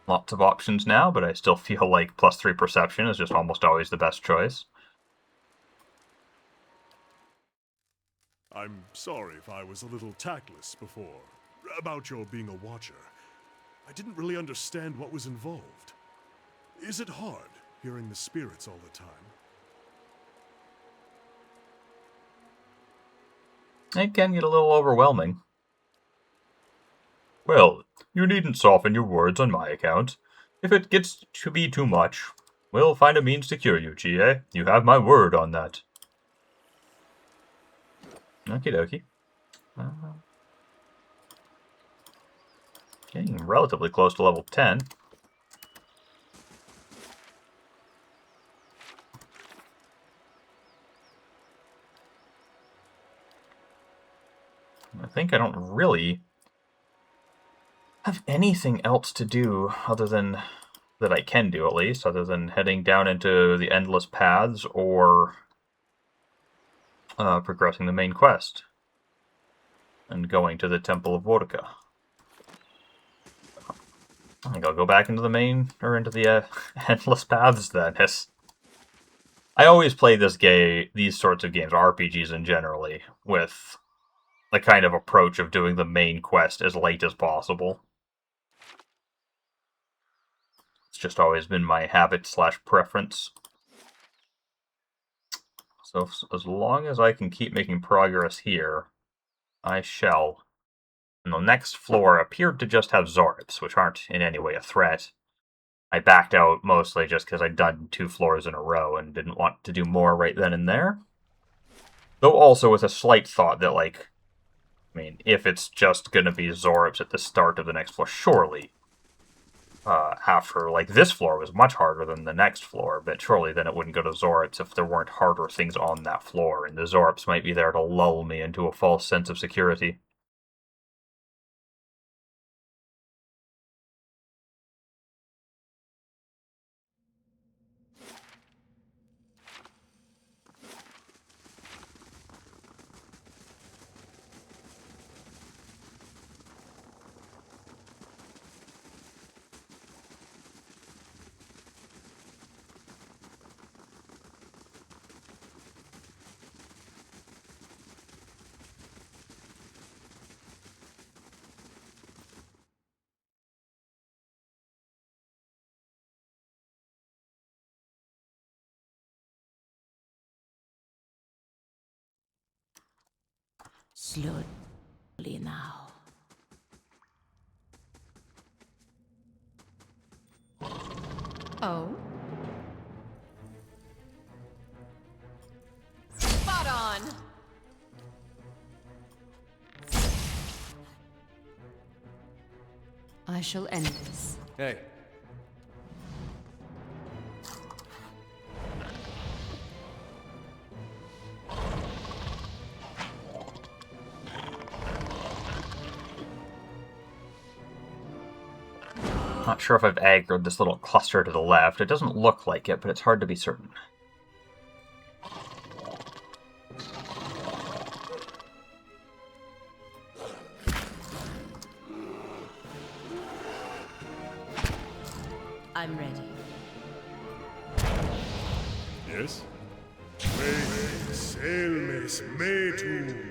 Lots of options now, but I still feel like +3 perception is just almost always the best choice. I'm sorry if I was a little tactless before, about your being a watcher. I didn't really understand what was involved. Is it hard, hearing the spirits all the time? It can get a little overwhelming. Well, you needn't soften your words on my account. If it gets to be too much, we'll find a means to cure you, Chie. You have my word on that. Okie dokie. Getting relatively close to level 10. I think I don't really have anything else to do other than that I can do, at least, other than heading down into the endless paths or progressing the main quest and going to the Temple of Vodka. I think I'll go back into the main, or into the endless paths then. I always play these sorts of games, RPGs in generally, with the kind of approach of doing the main quest as late as possible. It's just always been my habit/preference. So as long as I can keep making progress here, I shall. And the next floor appeared to just have Zorps, which aren't in any way a threat. I backed out mostly just because I'd done 2 floors in a row and didn't want to do more right then and there. Though also with a slight thought that, like, I mean, if it's just gonna be Zorps at the start of the next floor, surely, after, like, this floor was much harder than the next floor, but surely then it wouldn't go to Zorps if there weren't harder things on that floor, and the Zorps might be there to lull me into a false sense of security. Slowly now. Oh? Spot on! I shall end this. Hey, Not sure if I've aggroed this little cluster to the left. It doesn't look like it, but it's hard to be certain. I'm ready. Yes? Selmes metu.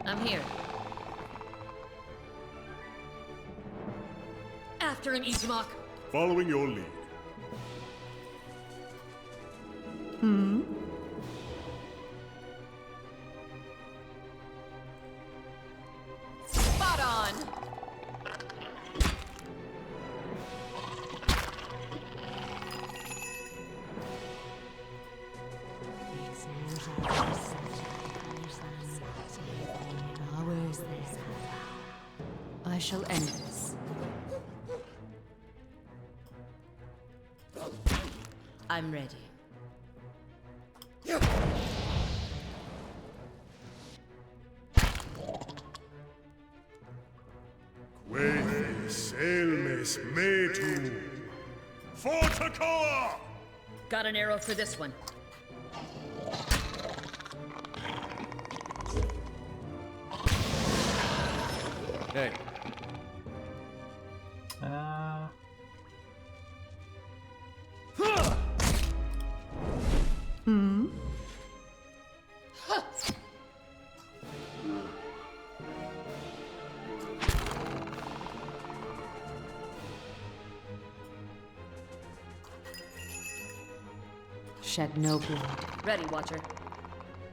I'm here. After him, Izumak. Following your lead. Spot on! I shall end this. I'm ready. Selmes metu. Fortacoa! Got an arrow for this one. Hey, Shed no blood. Ready, Watcher.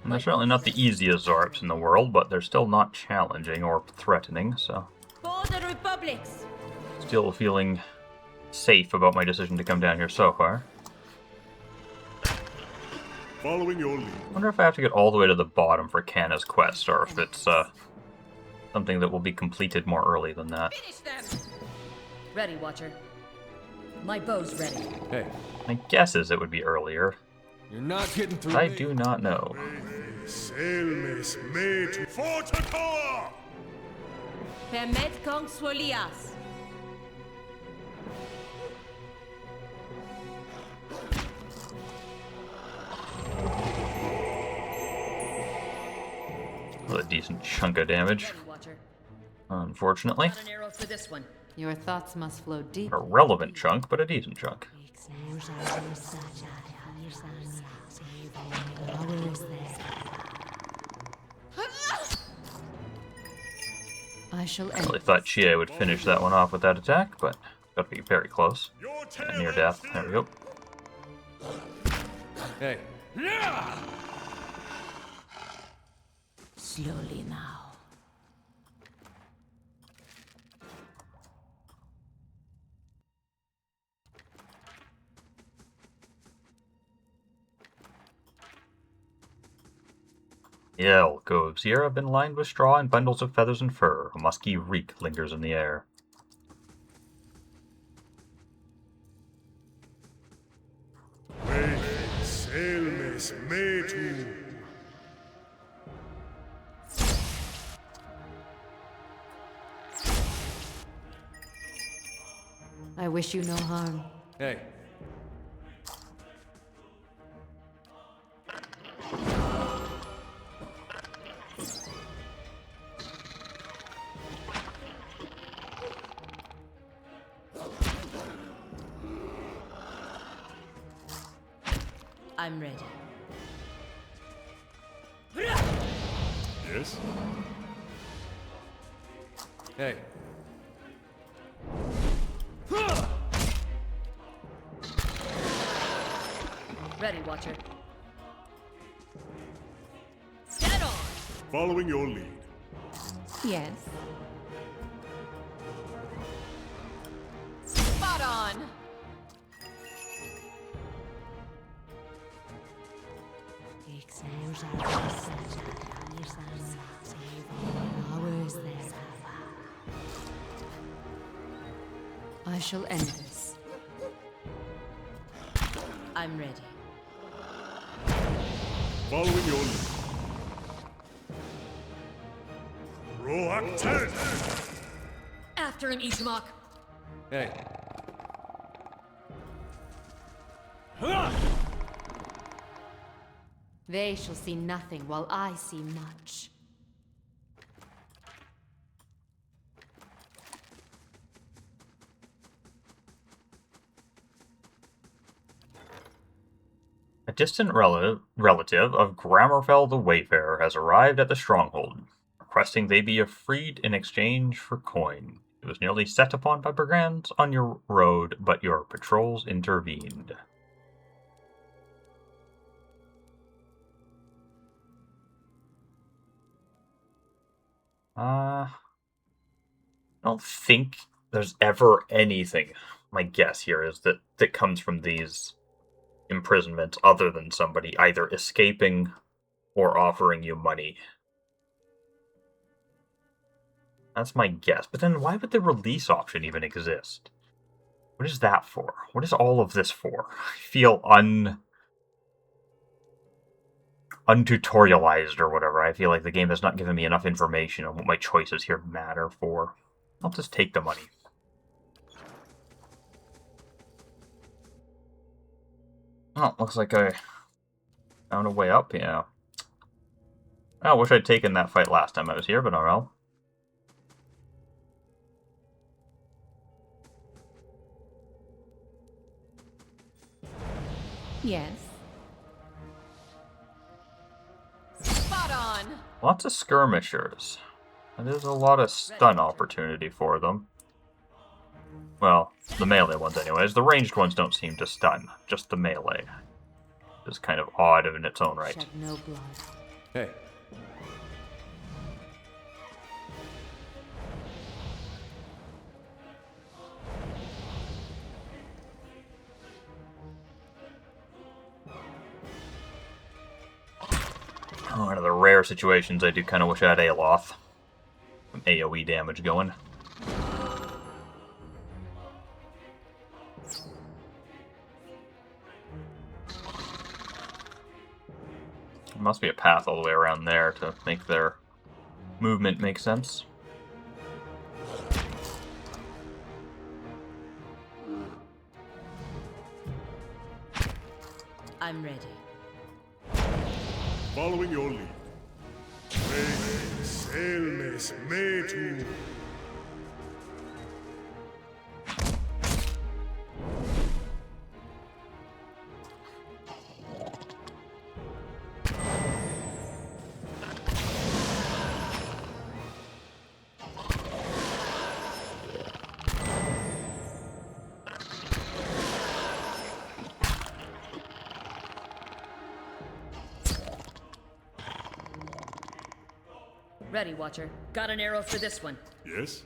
And they're certainly not the easiest Zorps in the world, but they're still not challenging or threatening, so For the Republics! still feeling safe about my decision to come down here so far. Following your lead. Wonder if I have to get all the way to the bottom for Canna's quest, or if it's something that will be completed more early than that. Finish them! Ready, Watcher. My bow's ready. hey, My guess is it would be earlier. you're not getting through I me. do not know. Selmes metu. Fortacoa! Permet Kong Swolias. A decent chunk of damage, Ready, Watcher. unfortunately. Got an arrow for this one. Your thoughts must flow deep. A relevant chunk, but a decent chunk. I shall I end. really thought Chie would finish that one off with that attack, but got to be very close. Your And near death. There we go. Hey, Slowly now. The alcoves here have been lined with straw and bundles of feathers and fur. A musky reek lingers in the air. Selmes metu. I wish you no harm. hey, I'm ready. Yes? hey. Ready, Watcher. Get on! Following your lead. Yes. Spot on! I shall end this. I'm ready. Following your lead. Roak 10! After him, Ishmak! Hey. They shall see nothing while I see much. A distant relative of Grammarfell the Wayfarer has arrived at the stronghold, requesting they be freed in exchange for coin. It was nearly set upon by brigands on your road, but your patrols intervened. I don't think there's ever anything. My guess here is that comes from these imprisonments other than somebody either escaping or offering you money. That's my guess. But then why would the release option even exist? What is that for? What is all of this for? I feel untutorialized or whatever. I feel like the game has not given me enough information on what my choices here matter for. I'll just take the money. Oh, looks like I found a way up, yeah. I wish I'd taken that fight last time I was here, but oh well. Yes. Spot on! Lots of skirmishers. And there's a lot of stun opportunity for them. Well, the melee ones anyways. The ranged ones don't seem to stun, just the melee. It's kind of odd in its own right. Shed no blood. Hey, Oh, one of the rare situations I do kind of wish I had Aloth. Some AoE damage going. There must be a path all the way around there to make their movement make sense. I'm ready. Following your lead. Selmes metu. Ready, Watcher. Got an arrow for this one. Yes?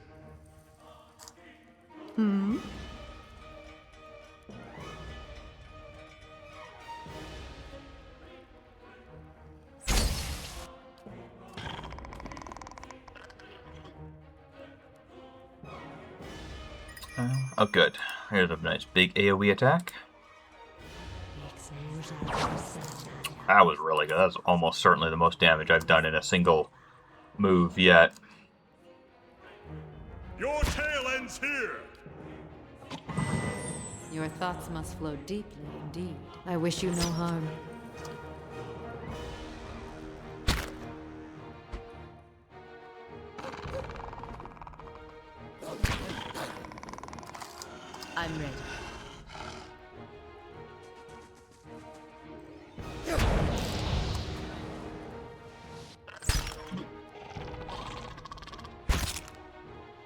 Oh, good. Here's a nice big AoE attack. That was really good. That's almost certainly the most damage I've done in a single move yet. Your tail ends here! Your thoughts must flow deeply indeed. I wish you no harm. I'm ready.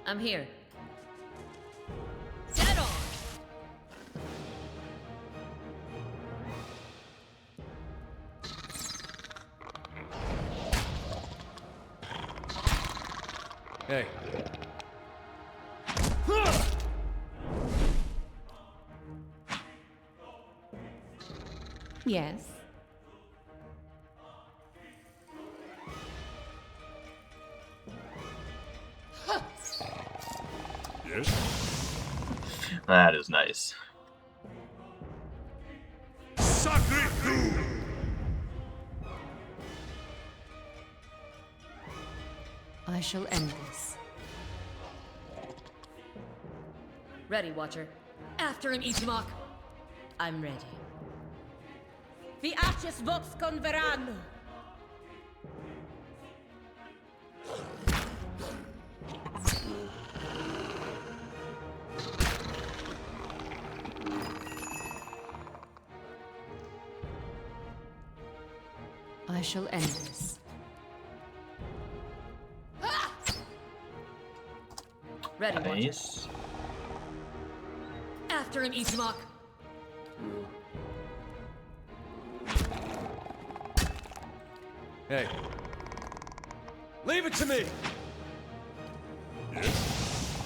I'm here. Get on! hey. Yes. Yes? That is nice. Sacre tu! I shall end this. Ready, Watcher. After him, Ichimak. I'm ready. Viaces vox converano. I shall end this. Ready, Watcher. Nice. After him, Ichimak. Hey. Leave it to me! Yes?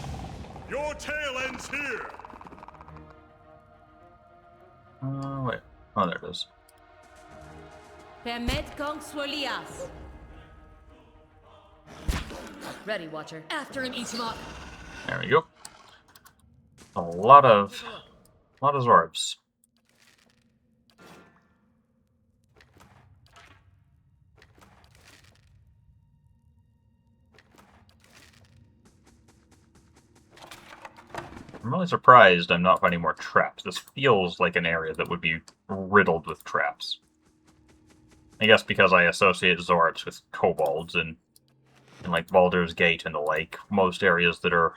Your tail ends here! Wait. Oh, there it is. Permet consuelias. Ready, Watcher. After him, Ichimak. There we go. A lot of Zorbs. I'm really surprised I'm not finding more traps. This feels like an area that would be riddled with traps. I guess because I associate Zorts with kobolds and like Baldur's Gate and the like, most areas that are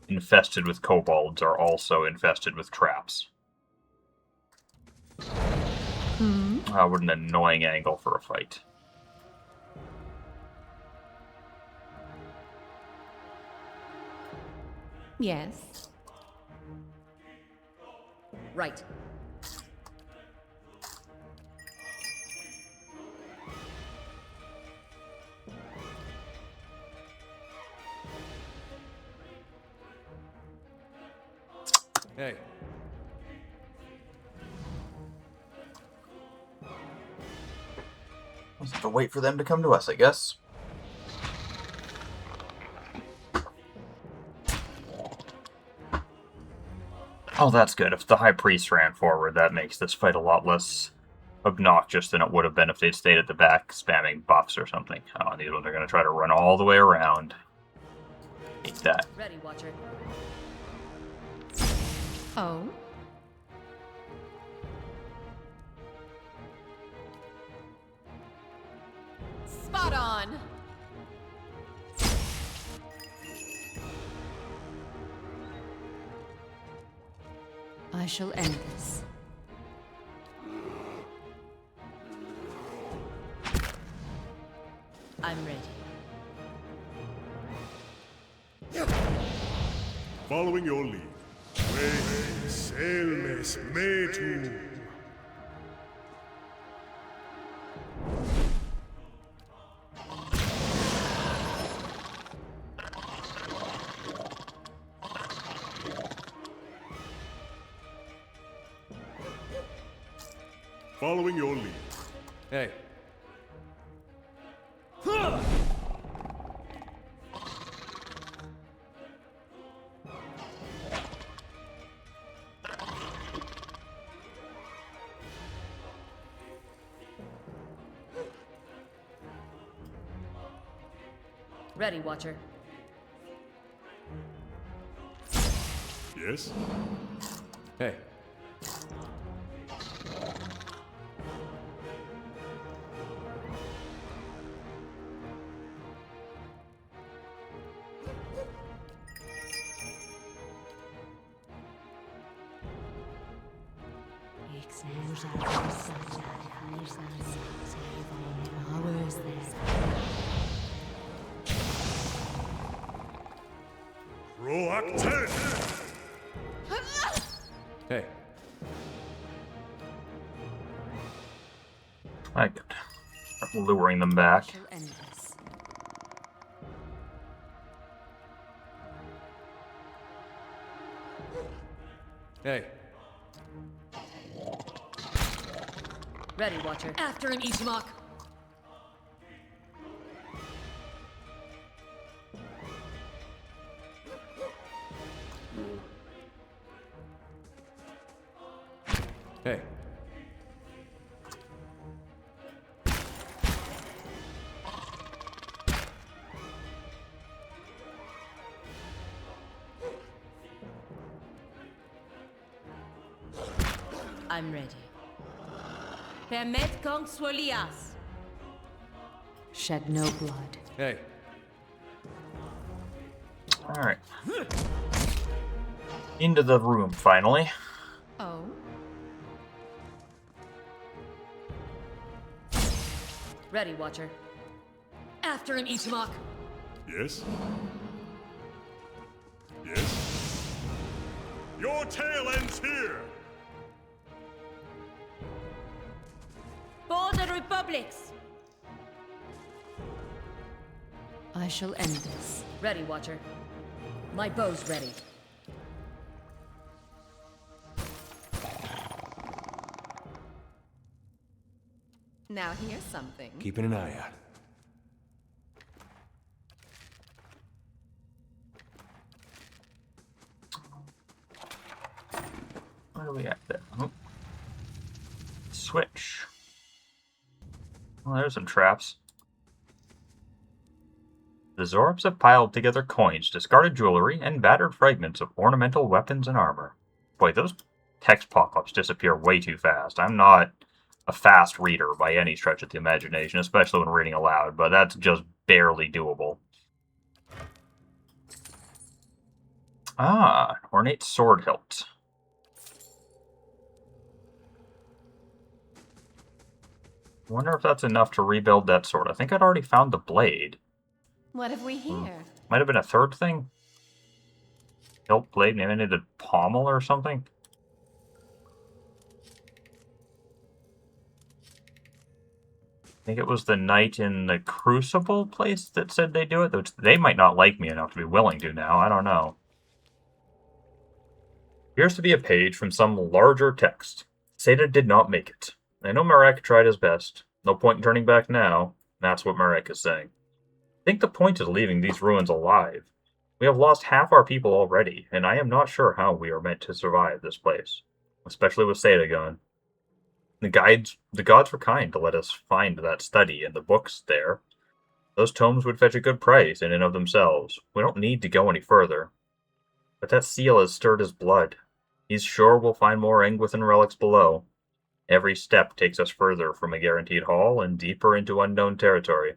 infested with kobolds are also infested with traps. What an annoying angle for a fight. Yes. Right. Hey, We'll just have to wait for them to come to us, I guess. Oh, that's good. If the High Priest ran forward, that makes this fight a lot less obnoxious than it would have been if they'd stayed at the back spamming buffs or something. Oh, these ones are going to try to run all the way around. Hate that. Ready, Watcher. Oh? Spot on! I shall end this. I'm ready. Following your lead. Selmes metu. Following your lead. hey. Ready, Watcher. Yes? Hey. Proactive! Hey. I could luring them back. I shall end this. Hey. Ready, Watcher. After him, Ichimok! Hey. I'm ready. Permet kong swolias. Shed no blood. Hey. Alright. Into the room, finally. Oh? Ready, Watcher. After him, Ichimok! Yes? Yes? Your tail ends here! For the Republics! I shall end this. Ready, Watcher. My bow's ready. Now here's something. Keeping an eye out. What do we got there? Oh. Switch. Well, there's some traps. The Zorbs have piled together coins, discarded jewelry, and battered fragments of ornamental weapons and armor. Boy, those text pop-ups disappear way too fast. I'm not a fast reader by any stretch of the imagination, especially when reading aloud, but that's just barely doable. Ah, ornate sword hilt. Wonder if that's enough to rebuild that sword. I think I'd already found the blade. What have we here? Might have been a third thing. Hilt blade, maybe I needed pommel or something. I think it was the knight in the Crucible place that said they do it. Which they might not like me enough to be willing to now. I don't know. Appears to be a page from some larger text. Caed did not make it. I know Marek tried his best. No point in turning back now. That's what Marek is saying. I think the point is leaving these ruins alive. We have lost half our people already, and I am not sure how we are meant to survive this place. Especially with Caed gone. The gods were kind to let us find that study and the books there. Those tomes would fetch a good price in and of themselves. We don't need to go any further. But that seal has stirred his blood. He's sure we'll find more Engwithan relics below. Every step takes us further from a guaranteed haul and deeper into unknown territory.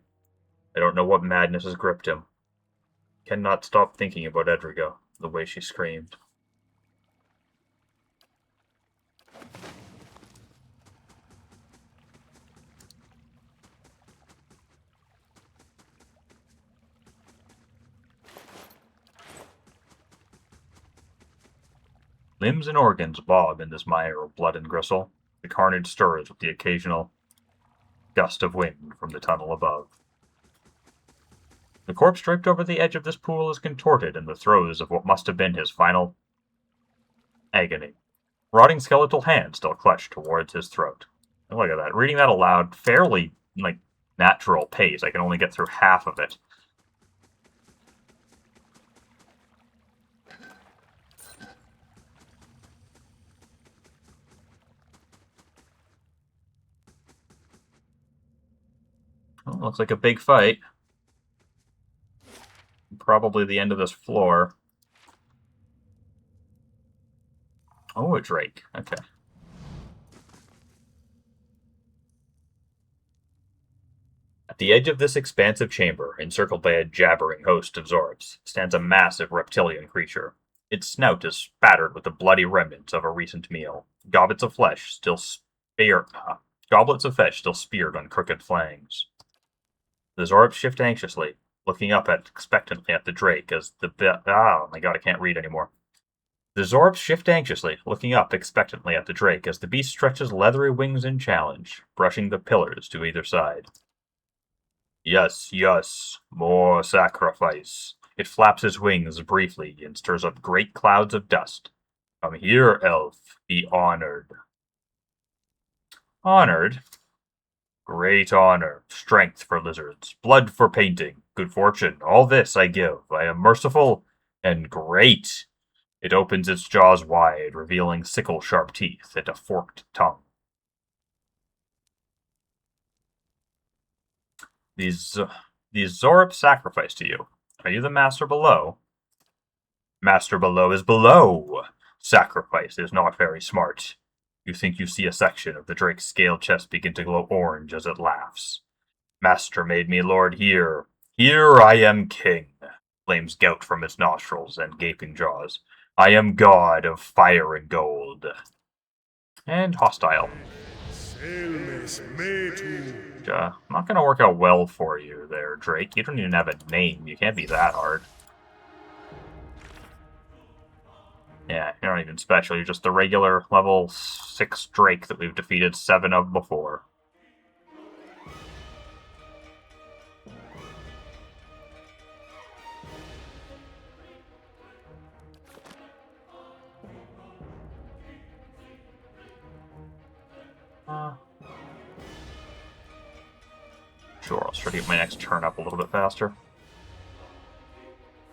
I don't know what madness has gripped him. Cannot stop thinking about Edriga, the way she screamed. Limbs and organs bob in this mire of blood and gristle. The carnage stirs with the occasional gust of wind from the tunnel above. The corpse draped over the edge of this pool is contorted in the throes of what must have been his final agony. Rotting skeletal hands still clutched towards his throat. And look at that. Reading that aloud, fairly, natural pace. I can only get through half of it. Well, looks like a big fight. Probably the end of this floor. Oh, a drake. Okay. At the edge of this expansive chamber, encircled by a jabbering host of Zorbs, stands a massive reptilian creature. Its snout is spattered with the bloody remnants of a recent meal. Goblets of fish still speared on crooked flangs. The Zorbs shift anxiously, looking up expectantly at the drake as oh my god, I can't read anymore. The Zorbs shift anxiously, looking up expectantly at the drake as the beast stretches leathery wings in challenge, brushing the pillars to either side. Yes, yes, more sacrifice. It flaps its wings briefly and stirs up great clouds of dust. Come here, elf, be honored. Honored? Great honor, strength for lizards, blood for painting, good fortune, all this I give. I am merciful and great. It opens its jaws wide, revealing sickle-sharp teeth and a forked tongue. These Zorip sacrifice to you. Are you the master below? Master below is below. Sacrifice is not very smart. You think you see a section of the drake's scale chest begin to glow orange as it laughs. Master made me lord here. Here I am king. Flames gout from its nostrils and gaping jaws. I am god of fire and gold. And hostile. Not gonna work out well for you there, Drake. You don't even have a name. You can't be that hard. Yeah, you're not even special. You're just the regular level 6 Drake that we've defeated 7 of before. Sure, I'll try to get my next turn up a little bit faster.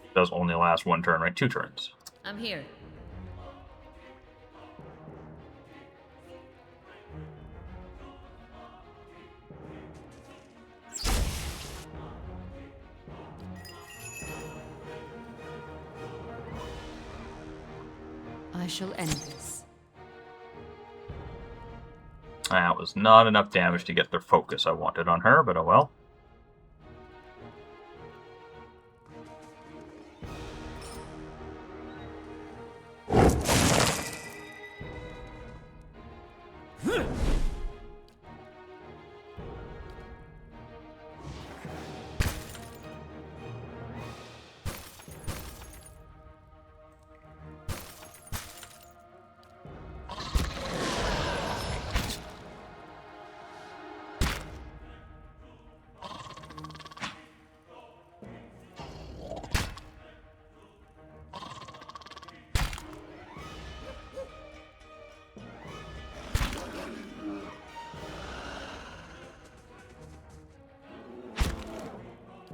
It does only last 1 turn, right? 2 turns. I'm here. I shall end this. That was not enough damage to get the focus I wanted on her, but oh well.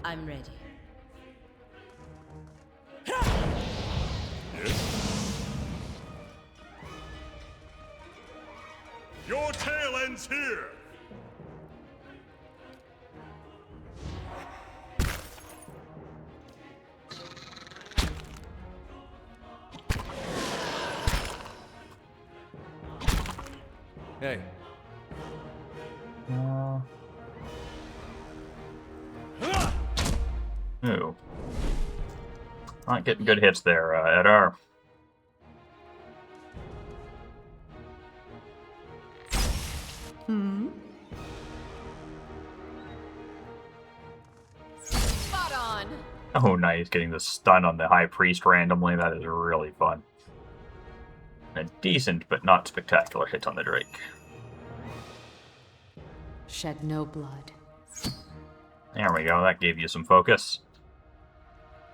I'm ready. Your tale ends here! Hey, Ooh. Not getting good hits there, Edar. Spot on. Oh, nice. Getting the stun on the High Priest randomly. That is really fun. A decent but not spectacular hit on the Drake. Shed no blood. There we go. That gave you some focus.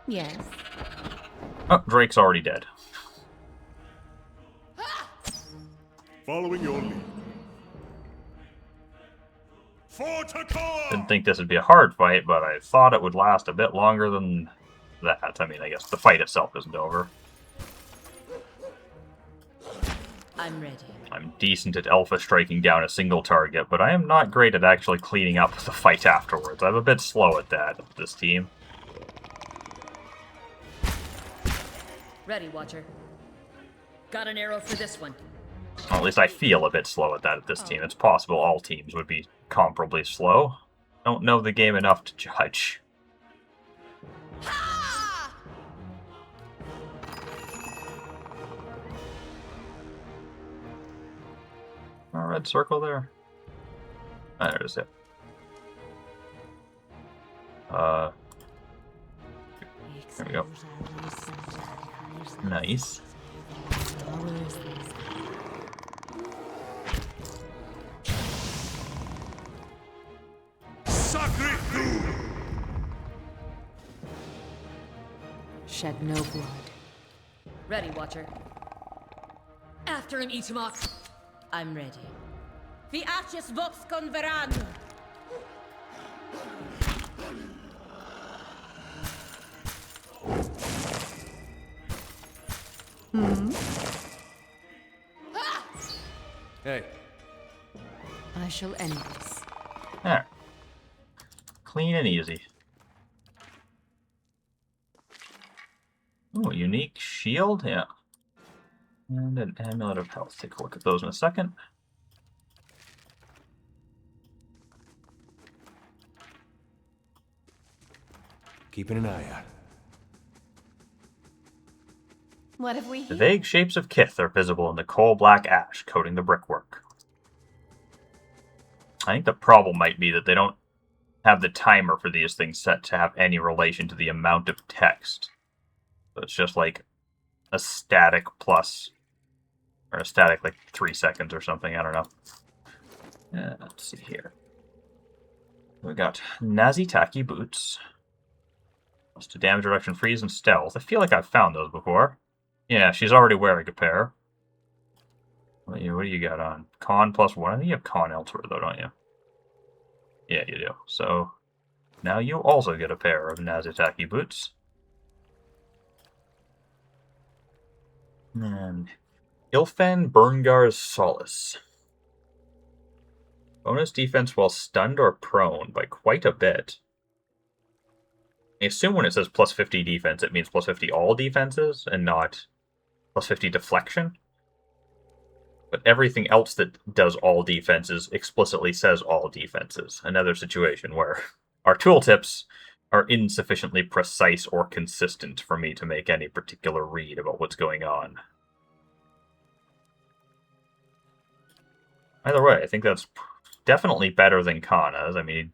Yes. Oh, Drake's already dead. Following your lead. For Takoa! Didn't think this would be a hard fight, but I thought it would last a bit longer than that. I mean, I guess the fight itself isn't over. I'm ready. I'm decent at alpha striking down a single target, but I am not great at actually cleaning up the fight afterwards. I'm a bit slow at that, this team. Ready, Watcher. Got an arrow for this one. Well, at least I feel a bit slow at that at this team. It's possible all teams would be comparably slow. Don't know the game enough to judge. A red circle there. Ah, there it is. It. There we go. Nice. Sacre Thu! Shed no blood. Ready, Watcher. After him, Itamok. I'm ready. The Arches Vox Converano. hey. I shall end this. There. Clean and easy. Oh, unique shield? Yeah. And an amulet of health. Take a look at those in a second. Keeping an eye out. What have we The here? vague shapes of Kith are visible in the coal-black ash coating the brickwork. I think the problem might be that they don't have the timer for these things set to have any relation to the amount of text. So it's just like a static plus, or a static like 3 seconds or something, I don't know. Let's see here. We got Nazitaki boots. Plus to damage reduction, freeze, and stealth. I feel like I've found those before. Yeah, she's already wearing a pair. What do you got on? Con +1. I think you have con elsewhere though, don't you? Yeah, you do. So now you also get a pair of Nazitaki boots. And Ilfen Berngar's Solace. Bonus defense while stunned or prone by quite a bit. I assume when it says +50 defense, it means +50 all defenses and not Plus 50 deflection. But everything else that does all defenses explicitly says all defenses. Another situation where our tooltips are insufficiently precise or consistent for me to make any particular read about what's going on. Either way, I think that's definitely better than Kana's. I mean,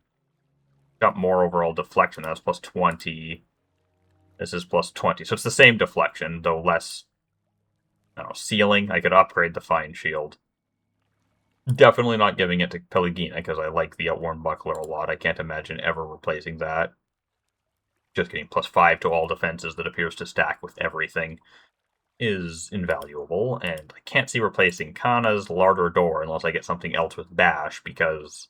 got more overall deflection. That's plus 20. This is plus 20. So it's the same deflection, though less, I don't know, sealing. I could upgrade the Fine Shield. Definitely not giving it to Pelagina, because I like the Outworn Buckler a lot. I can't imagine ever replacing that. Just getting plus 5 to all defenses that appears to stack with everything is invaluable, and I can't see replacing Kana's Larder Door unless I get something else with Bash, because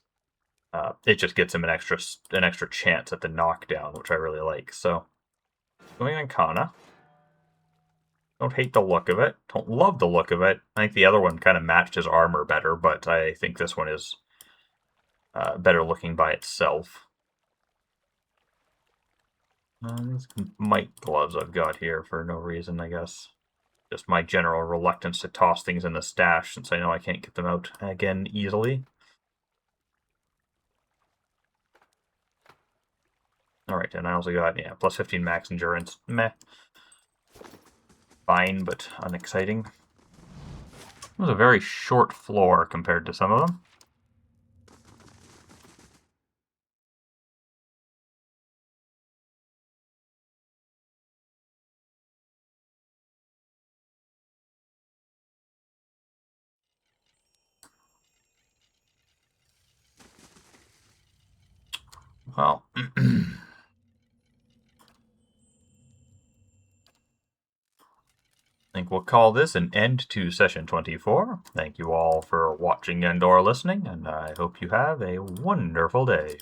it just gives him an extra chance at the knockdown, which I really like. So, going on Kana. Don't hate the look of it. Don't love the look of it. I think the other one kind of matched his armor better, but I think this one is better looking by itself. These might gloves I've got here for no reason, I guess. Just my general reluctance to toss things in the stash, since I know I can't get them out again easily. Alright, and I also got, yeah, plus 15 max endurance. Meh. Fine, but unexciting. It was a very short floor compared to some of them. Well, I think we'll call this an end to session 24. Thank you all for watching and or listening, and I hope you have a wonderful day.